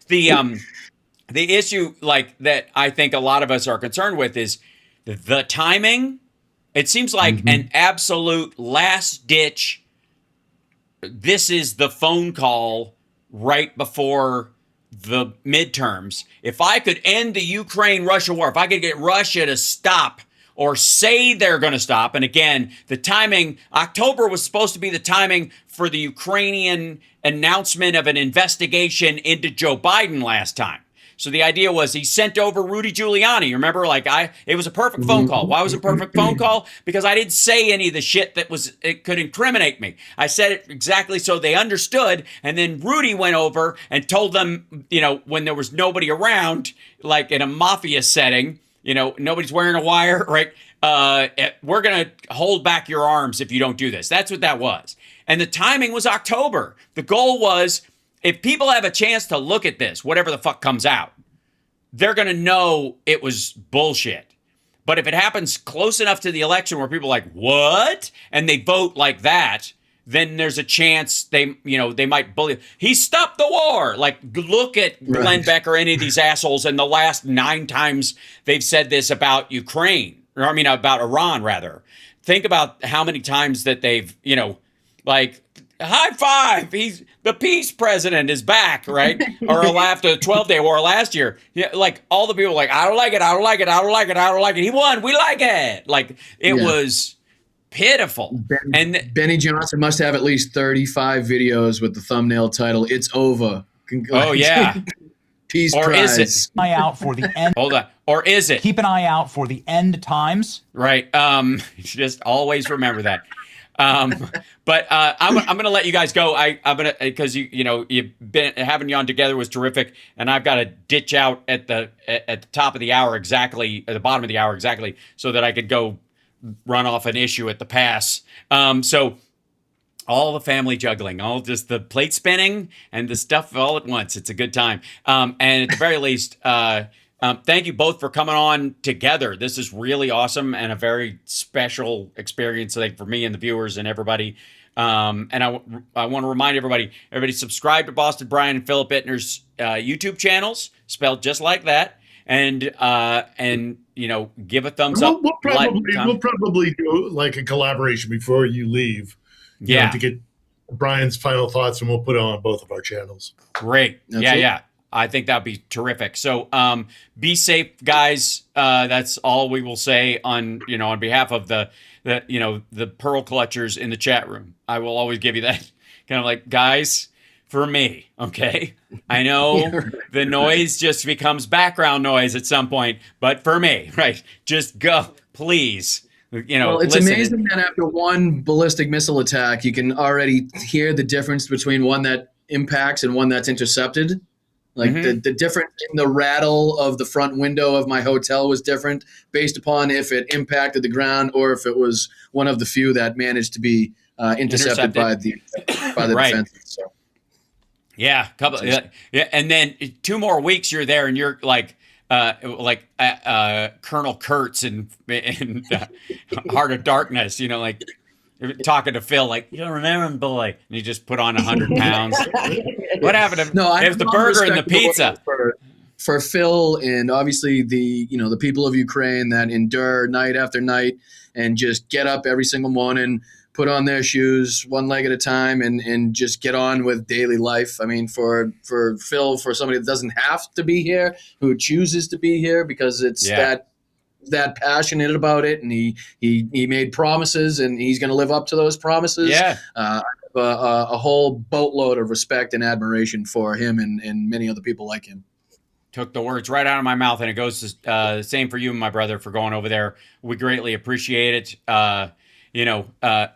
The issue like that I think a lot of us are concerned with is the timing. It seems like an absolute last ditch. This is the phone call right before the midterms. If I could end the Ukraine-Russia war, if I could get Russia to stop or say they're going to stop. And again, the timing, October was supposed to be the timing for the Ukrainian announcement of an investigation into Joe Biden last time. So the idea was he sent over Rudy Giuliani. Remember, it was a perfect phone call. Why was it a perfect phone call? Because I didn't say any of the shit it could incriminate me. I said it exactly so they understood. And then Rudy went over and told them, when there was nobody around, like in a mafia setting, nobody's wearing a wire, right? We're going to hold back your arms if you don't do this. That's what that was. And the timing was October. The goal was, if people have a chance to look at this, whatever the fuck comes out, they're going to know it was bullshit. But if it happens close enough to the election where people are like, what? And they vote like that, then there's a chance they might bully. He stopped the war. Like, look at Glenn Beck or any of these assholes, and the last 9 times they've said this about Ukraine. or I mean, about Iran rather. Think about how many times that they've, like, high five, he's the peace president is back, right? Or after the 12-day war last year, like all the people like, I don't like it, I don't like it, I don't like it, I don't like it. He won, we like it. Like it was pitiful.
Benny Johnson must have at least 35 videos with the thumbnail title, "It's over."
Oh yeah.
Peace
Or
prize.
is it?
Eye out for the end.
Hold on. Or is it?
Keep an eye out for the end times.
Right. Just always remember that. But I'm gonna let you guys go. I'm gonna because you've been having you on together was terrific, and I've got to ditch out at the top of the hour exactly, at the bottom of the hour exactly, so that I could go run off an issue at the pass. So all the family juggling, all just the plate spinning and the stuff all at once. It's a good time. And at the very least, thank you both for coming on together. This is really awesome and a very special experience, like for me and the viewers and everybody. And I want to remind everybody subscribe to Boston Brian and Philip Ittner's YouTube channels, spelled just like that. And give a thumbs up.
We'll probably do like a collaboration before you leave. To get Brian's final thoughts, and we'll put it on both of our channels.
Great.
Absolutely.
Yeah. I think that'd be terrific. So be safe, guys. That's all we will say on behalf of the pearl clutchers in the chat room. I will always give you that kind of like, guys, for me, okay? I know the noise just becomes background noise at some point, but for me, right? Just go, please.
Well, it's amazing that after one ballistic missile attack, you can already hear the difference between one that impacts and one that's intercepted. Like the difference in the rattle of the front window of my hotel was different based upon if it impacted the ground or if it was one of the few that managed to be intercepted by the
right.
defense. So.
Yeah, and then 2 more weeks you're there, and you're like Colonel Kurtz in Heart of Darkness, like talking to Phil, like, you don't remember him, boy, and he just put on 100 pounds. What happened to
No,
it was the burger and the pizza
for Phil, and obviously the people of Ukraine that endure night after night and just get up every single morning, put on their shoes one leg at a time, and just get on with daily life. I mean, for Phil, for somebody that doesn't have to be here, who chooses to be here because it's that passionate about it, and he made promises, and he's going to live up to those promises.
Yeah.
A whole boatload of respect and admiration for him and many other people like him.
Took the words right out of my mouth, and it goes to the same for you, my brother, for going over there. We greatly appreciate it.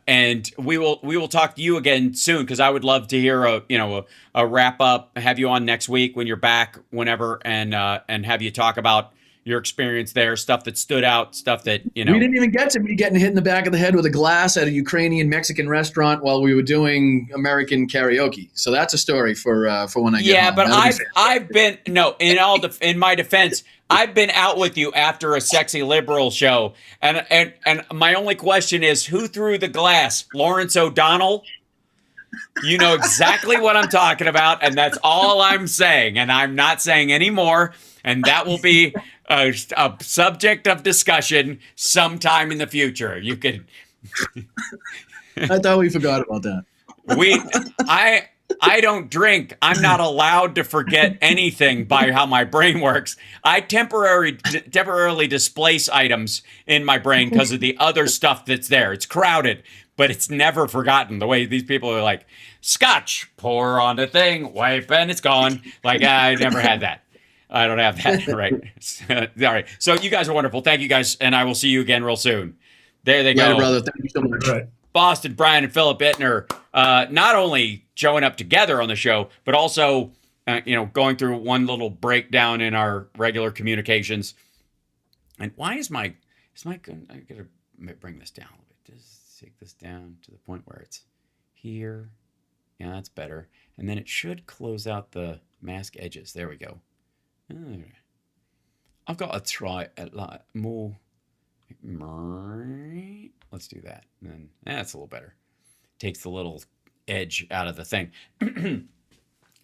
And we will talk to you again soon, because I would love to hear a wrap up, have you on next week when you're back, whenever, and have you talk about your experience there, stuff that stood out, stuff that
We didn't even get to me getting hit in the back of the head with a glass at a Ukrainian Mexican restaurant while we were doing American karaoke. So that's a story for when I get home.
But I've been in my defense, I've been out with you after a Sexy Liberal show, and my only question is, who threw the glass? Lawrence O'Donnell? You know exactly what I'm talking about, and that's all I'm saying, and I'm not saying any more, and that will be a subject of discussion sometime in the future. You can.
I thought we forgot about that.
I don't drink. I'm not allowed to forget anything by how my brain works. I temporarily displace items in my brain because of the other stuff that's there. It's crowded, but it's never forgotten. The way these people are like, scotch, pour on the thing, wipe, and it's gone. Like, I never had that. I don't have that, right? All right. So you guys are wonderful. Thank you, guys, and I will see you again real soon. There they go.
Yeah, brother. Thank you so much.
Right.
Boston Brian and Philip Ittner, not only showing up together on the show, but also, going through one little breakdown in our regular communications. And why is I gotta bring this down a little bit. Just take this down to the point where it's here. Yeah, that's better. And then it should close out the mask edges. There we go. I've got to try it like more. Let's do that. And then that's a little better. Takes the little edge out of the thing. I'm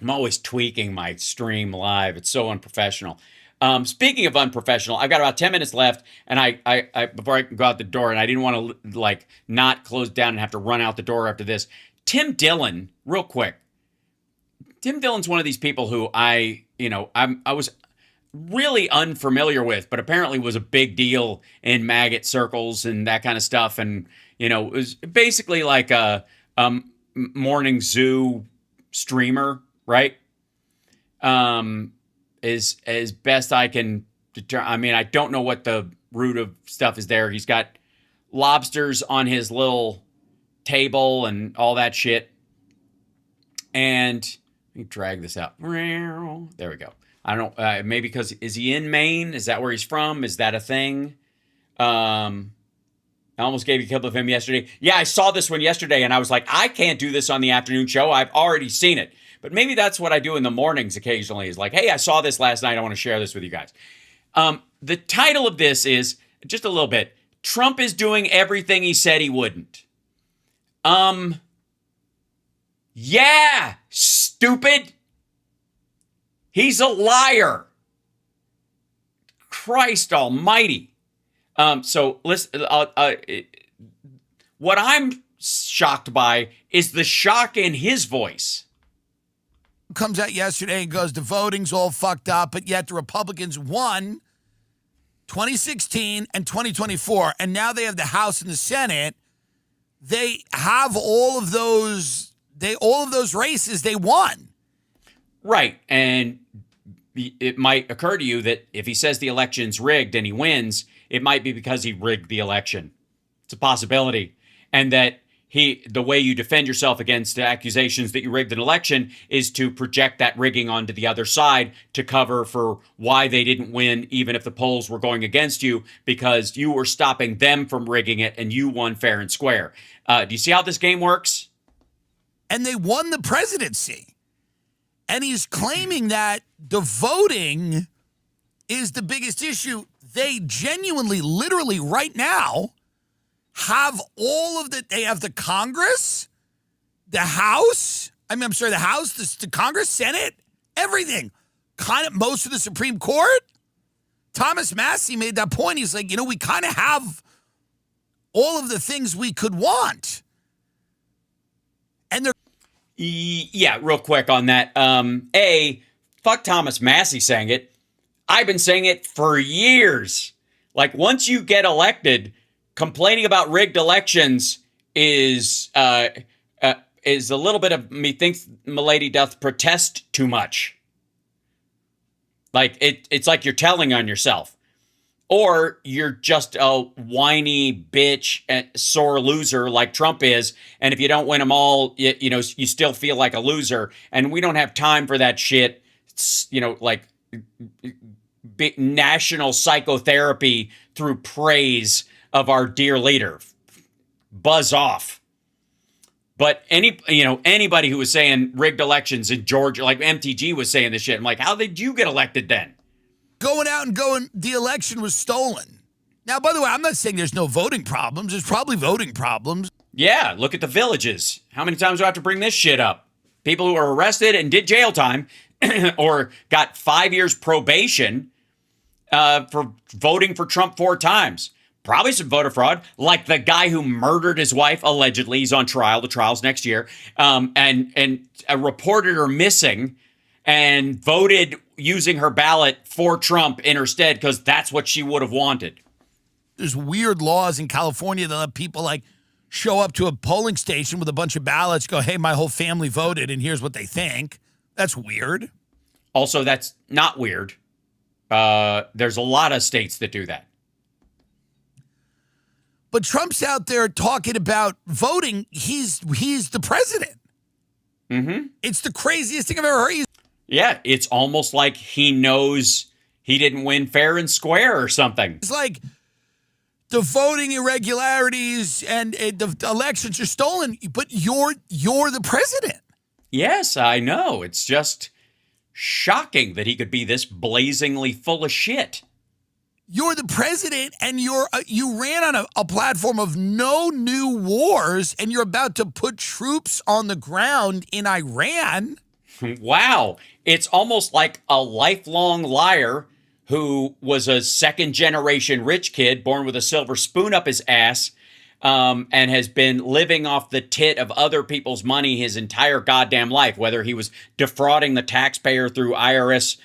always tweaking my stream live. It's so unprofessional. Speaking of unprofessional, I've got about 10 minutes left, and I before I go out the door, and I didn't want to like not close down and have to run out the door after this. Tim Dillon, real quick. Tim Dillon's one of these people who I was really unfamiliar with, but apparently was a big deal in maggot circles and that kind of stuff. And, it was basically like a morning zoo streamer, right? Is as best I can determine. I mean, I don't know what the root of stuff is there. He's got lobsters on his little table and all that shit. And let me drag this out. There we go. I don't know. Maybe because is he in Maine? Is that where he's from? Is that a thing? I almost gave you a clip of him yesterday. Yeah, I saw this one yesterday, and I was like, I can't do this on the afternoon show. I've already seen it. But maybe that's what I do in the mornings occasionally is like, hey, I saw this last night. I want to share this with you guys. The title of this is, just a little bit, Trump is doing everything he said he wouldn't. Yeah, stupid. He's a liar. Christ almighty. So listen, what I'm shocked by is the shock in his voice.
Comes out yesterday and goes, the voting's all fucked up, but yet the Republicans won 2016 and 2024, and now they have the House and the Senate. They have all of those races they won.
Right. And it might occur to you that if he says the election's rigged and he wins, it might be because he rigged the election. It's a possibility. And that the way you defend yourself against accusations that you rigged an election is to project that rigging onto the other side to cover for why they didn't win, even if the polls were going against you, because you were stopping them from rigging it and you won fair and square. Do you see how this game works?
And they won the presidency. And he's claiming that the voting is the biggest issue. They genuinely, literally right now, have they have the Congress, the House, the House, the Congress, Senate, everything. Kind of most of the Supreme Court. Thomas Massie made that point. He's like, we kind of have all of the things we could want. And they're...
Yeah, real quick on that. Fuck Thomas Massie saying it. I've been saying it for years. Like, once you get elected, complaining about rigged elections is a little bit of me thinks milady doth protest too much. Like it's like you're telling on yourself, or you're just a whiny bitch and sore loser like Trump is. And if you don't win them all, you still feel like a loser. And we don't have time for that shit. It's, like national psychotherapy through praise of our dear leader. Buzz off. But anybody who was saying rigged elections in Georgia, like MTG was saying this shit, I'm like, how did you get elected then?
Going out and going, the election was stolen. Now, by the way, I'm not saying there's no voting problems. There's probably voting problems.
Yeah, look at the villages. How many times do I have to bring this shit up? People who were arrested and did jail time or got 5 years probation for voting for Trump 4 times. Probably some voter fraud, like the guy who murdered his wife, allegedly. He's on trial. The trial's next year. And reported her missing and voted using her ballot for Trump in her stead because that's what she would have wanted.
There's weird laws in California that let people show up to a polling station with a bunch of ballots, go, hey, my whole family voted, and here's what they think. That's weird.
Also, that's not weird. There's a lot of states that do that.
But Trump's out there talking about voting. He's the president.
Mm-hmm.
It's the craziest thing I've ever heard.
Yeah, it's almost like he knows he didn't win fair and square or something.
It's like the voting irregularities and the elections are stolen, but you're the president.
Yes, I know. It's just shocking that he could be this blazingly full of shit.
You're the president, and you ran on a platform of no new wars, and you're about to put troops on the ground in Iran.
Wow. It's almost like a lifelong liar who was a second generation rich kid born with a silver spoon up his ass, and has been living off the tit of other people's money his entire goddamn life, whether he was defrauding the taxpayer through IRS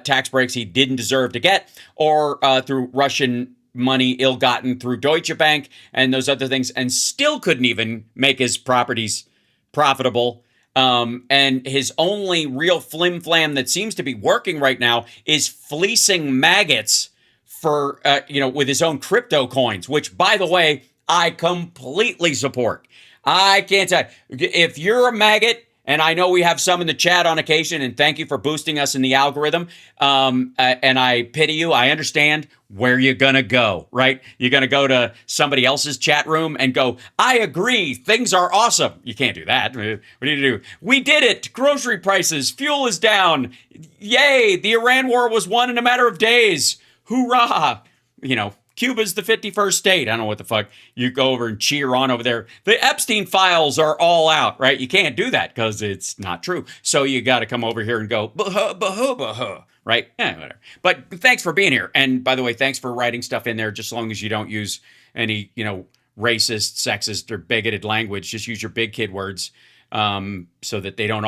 tax breaks he didn't deserve to get, or through Russian money ill-gotten through Deutsche Bank and those other things, and still couldn't even make his properties profitable. And his only real flim-flam that seems to be working right now is fleecing maggots for, with his own crypto coins, which, by the way, I completely support. I can't tell you. If you're a maggot, and I know we have some in the chat on occasion, and thank you for boosting us in the algorithm, and I pity you. I understand where you're going to go, right? You're going to go to somebody else's chat room and go, I agree, things are awesome. You can't do that. What do you do? We did it. Grocery prices, fuel is down. Yay, the Iran war was won in a matter of days. Hoorah. Cuba's the 51st state. I don't know what the fuck. You go over and cheer on over there. The Epstein files are all out, right? You can't do that because it's not true. So you got to come over here and go, bah-huh, right? Whatever. But thanks for being here. And by the way, thanks for writing stuff in there, just as long as you don't use any, racist, sexist, or bigoted language. Just use your big kid words so that they don't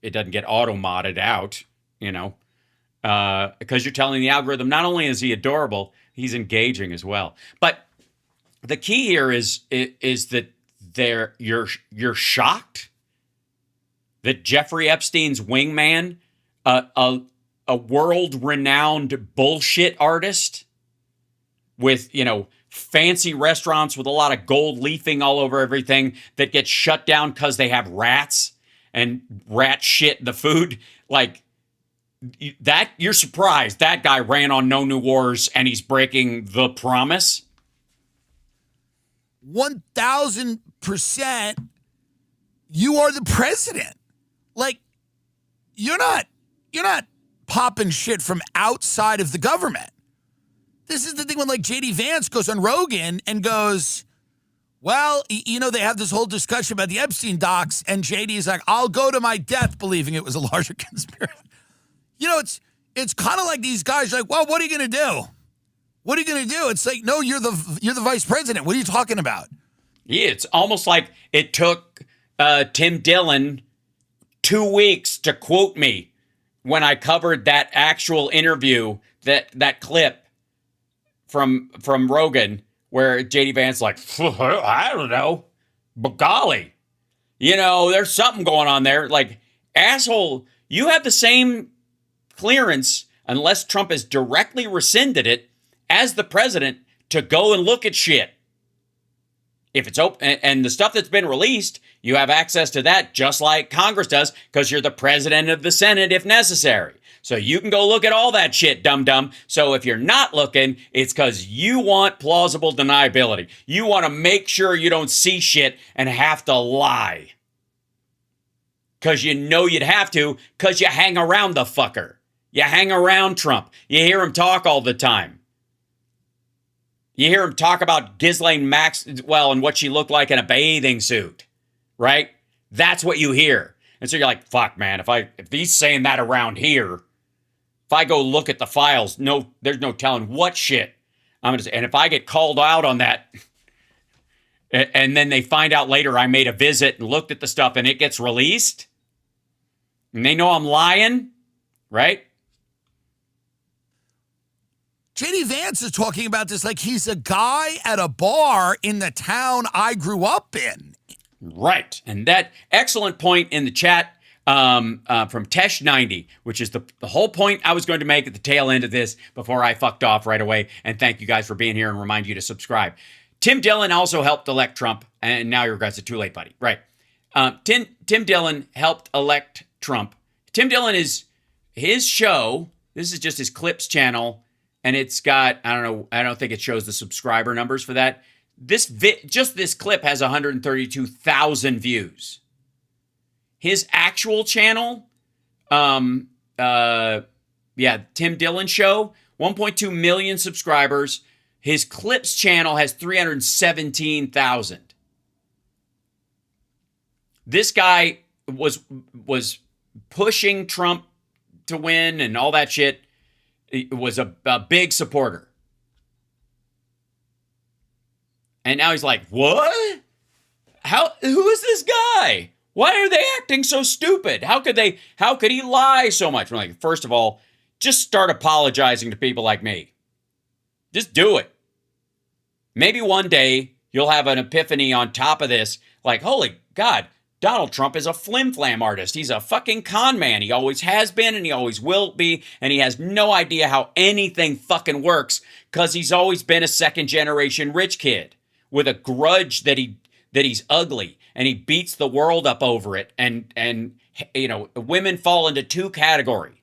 it doesn't get auto-modded out, because you're telling the algorithm, not only is he adorable, he's engaging as well. But the key here is that you're shocked that Jeffrey Epstein's wingman, a world-renowned bullshit artist with, fancy restaurants with a lot of gold leafing all over everything, that gets shut down because they have rats and rat shit in the food, that you're surprised that guy ran on No New Wars and he's breaking the promise?
1,000%. You are the president. You're not popping shit from outside of the government. This is the thing when JD Vance goes on Rogan and goes, well, they have this whole discussion about the Epstein docs, and JD is like, I'll go to my death believing it was a larger conspiracy. It's kind of like these guys are like, well, what are you going to do? What are you going to do? It's like, no, you're the vice president. What are you talking about?
Yeah, it's almost like it took Tim Dillon 2 weeks to quote me when I covered that actual interview, that clip from Rogan, where JD Vance I don't know, but golly, there's something going on there. Asshole, you have the same clearance, unless Trump has directly rescinded it, as the president, to go and look at shit. If it's open, and the stuff that's been released, you have access to that just like Congress does, because you're the president of the Senate if necessary. So you can go look at all that shit, dum-dum. So if you're not looking, it's because you want plausible deniability. You want to make sure you don't see shit and have to lie. Because you'd have to, because you hang around the fucker. You hang around Trump. You hear him talk all the time. You hear him talk about Ghislaine Maxwell and what she looked like in a bathing suit, right? That's what you hear. And so you're like, fuck, man, if he's saying that around here, if I go look at the files, there's no telling what shit I'm going to say. And if I get called out on that, and then they find out later I made a visit and looked at the stuff and it gets released, and they know I'm lying, right?
JD Vance is talking about this like he's a guy at a bar in the town I grew up in.
Right. And that excellent point in the chat from Tesh90, which is the whole point I was going to make at the tail end of this before I fucked off right away. And thank you guys for being here, and remind you to subscribe. Tim Dillon also helped elect Trump, and now he regrets it. Too late, buddy. Right. Tim Dillon helped elect Trump. Tim Dillon is his show. This is just his Clips channel. And it's got, I don't think it shows the subscriber numbers for that. Just this clip has 132,000 views. His actual channel, Tim Dillon Show, 1.2 million subscribers. His Clips channel has 317,000. This guy was pushing Trump to win and all that shit was a big supporter. And now he's like, what? Who is this guy? Why are they acting so stupid? How could he lie so much? I'm like, first of all, just start apologizing to people like me. Just do it. Maybe one day you'll have an epiphany on top of this, like, holy God, Donald Trump is a flim-flam artist. He's a fucking con man. He always has been and he always will be, and he has no idea how anything fucking works because he's always been a second-generation rich kid with a grudge that he's ugly, and he beats the world up over it. And you know, women fall into two categories.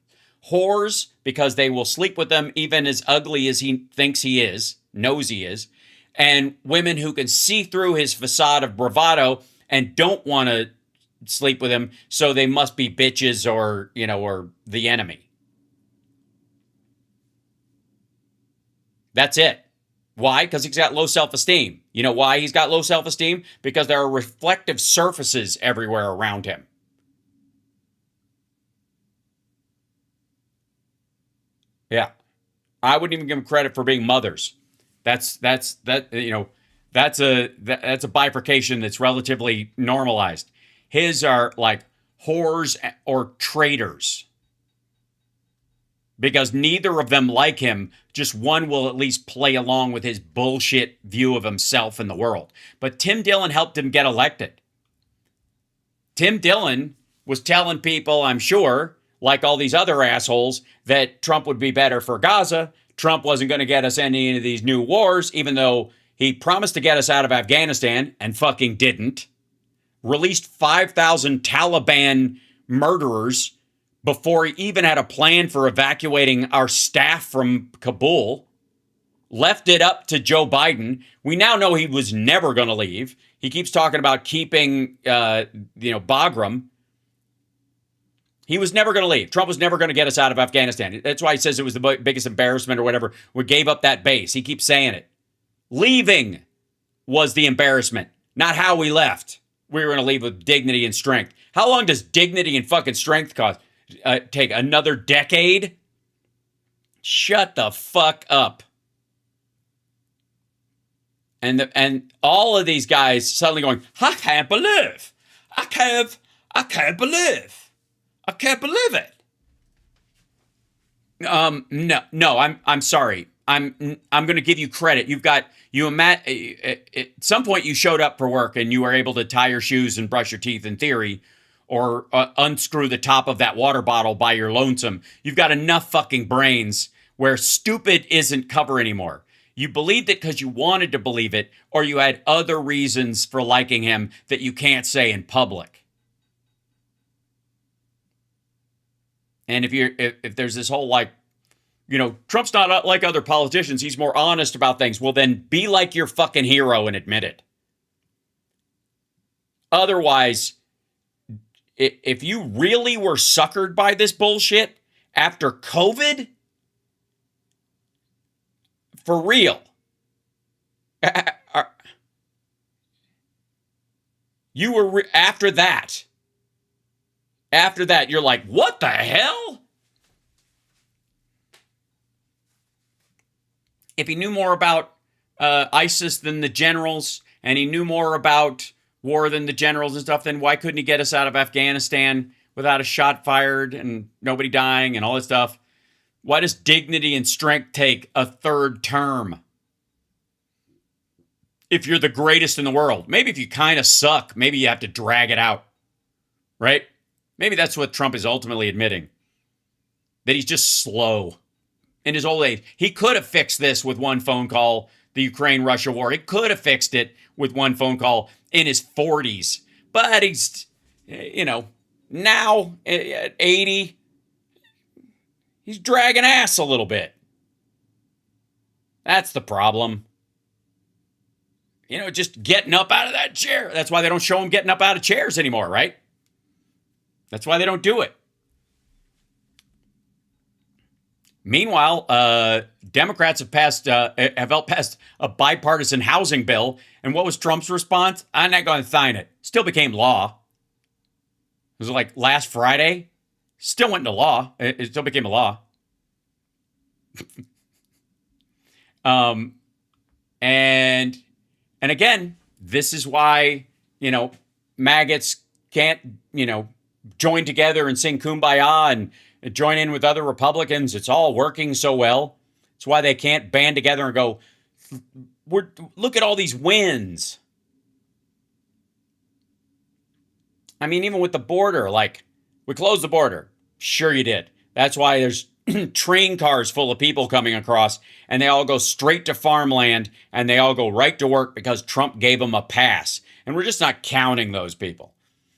Whores, because they will sleep with them even as ugly as he thinks he is, knows he is, and women who can see through his facade of bravado and don't want to sleep with him, so they must be bitches or, you know, or the enemy. That's it. Why? Because he's got low self-esteem. You know why he's got low self-esteem? Because there are reflective surfaces everywhere around him. Yeah. I wouldn't even give him credit for being mothers. That's a bifurcation that's relatively normalized. His are like whores or traitors. Because neither of them like him, just one will at least play along with his bullshit view of himself and the world. But Tim Dillon helped him get elected. Tim Dillon was telling people, I'm sure, like all these other assholes, that Trump would be better for Gaza. Trump wasn't going to get us any of these new wars, even though he promised to get us out of Afghanistan and fucking didn't. Released 5,000 Taliban murderers before he even had a plan for evacuating our staff from Kabul. Left it up to Joe Biden. We now know he was never going to leave. He keeps talking about keeping, Bagram. He was never going to leave. Trump was never going to get us out of Afghanistan. That's why he says it was the biggest embarrassment or whatever. We gave up that base. He keeps saying it. Leaving was the embarrassment, not how we left. We were going to leave with dignity and strength. How long does dignity and fucking strength take? Another decade? Shut the fuck up. And all of these guys suddenly going, I can't believe it. No, I'm sorry. I'm going to give you credit. At some point you showed up for work and you were able to tie your shoes and brush your teeth in theory, or unscrew the top of that water bottle by your lonesome. You've got enough fucking brains where stupid isn't cover anymore. You believed it because you wanted to believe it, or you had other reasons for liking him that you can't say in public. And if there's this whole Trump's not like other politicians, he's more honest about things. Well, then be like your fucking hero and admit it. Otherwise, if you really were suckered by this bullshit after COVID, for real, you were after that, you're like, what the hell? If he knew more about ISIS than the generals, and he knew more about war than the generals and stuff, then why couldn't he get us out of Afghanistan without a shot fired and nobody dying and all this stuff? Why does dignity and strength take a third term? If you're the greatest in the world, maybe if you kind of suck, maybe you have to drag it out, right? Maybe that's what Trump is ultimately admitting, that he's just slow in his old age. He could have fixed this with one phone call, the Ukraine-Russia war. He could have fixed it with one phone call in his 40s. But he's, now at 80, he's dragging ass a little bit. That's the problem. Just getting up out of that chair. That's why they don't show him getting up out of chairs anymore, right? That's why they don't do it. Meanwhile, Democrats have helped pass a bipartisan housing bill. And what was Trump's response? I'm not going to sign it. Still became law. It was like last Friday. Still went into law. It still became a law. And again, this is why, maggots can't, join together and sing Kumbaya and join in with other Republicans. It's all working so well. It's why they can't band together and go, look at all these wins. I mean, even with the border, like, we closed the border. Sure you did. That's why there's train cars full of people coming across, and they all go straight to farmland, and they all go right to work because Trump gave them a pass. And we're just not counting those people.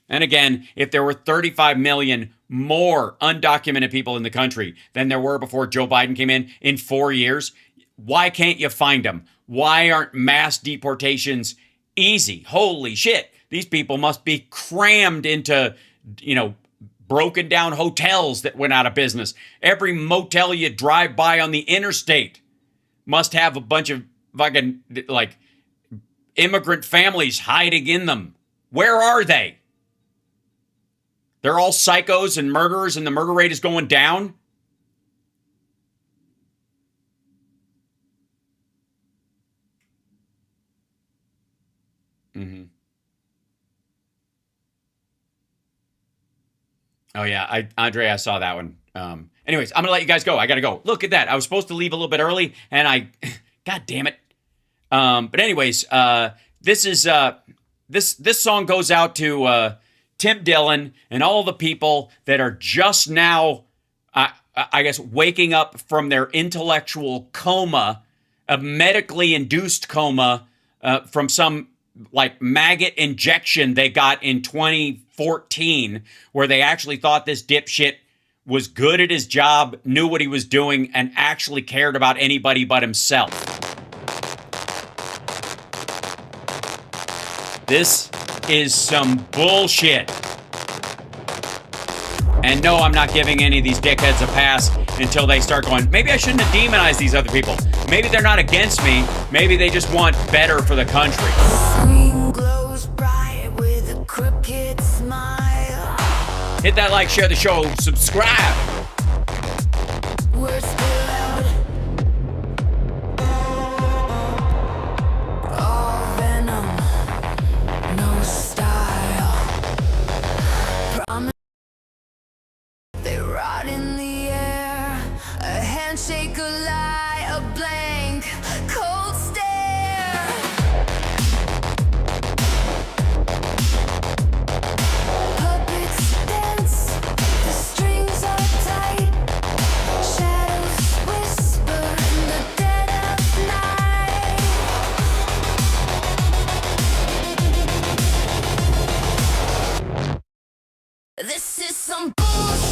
And again, if there were 35 million more undocumented people in the country than there were before Joe Biden came in 4 years, why can't you find them? Why aren't mass deportations easy? Holy shit. These people must be crammed into, broken down hotels that went out of business. Every motel you drive by on the interstate must have a bunch of fucking, like, immigrant families hiding in them. Where are they? They're all psychos and murderers, and the murder rate is going down. Mm-hmm. Oh yeah, Andre, I saw that one. Anyways, I'm gonna let you guys go. I gotta go. Look at that. I was supposed to leave a little bit early, and God damn it. But anyways, this song goes out to Tim Dillon and all the people that are just now, I guess, waking up from their intellectual coma, a medically induced coma from some like maggot injection they got in 2014, where they actually thought this dipshit was good at his job, knew what he was doing, and actually cared about anybody but himself. This is some bullshit. And no, I'm not giving any of these dickheads a pass until they start going, maybe I shouldn't have demonized these other people. Maybe they're not against me. Maybe they just want better for the country.
Glows bright with a crooked smile.
Hit that like, share the show, subscribe.
We're still out. All venom, no style. Promise they rot in the air. A handshake, a lie, a blank, cold stare. Puppets dance, the strings are tight. Shadows whisper in the dead of night. This is some bullshit.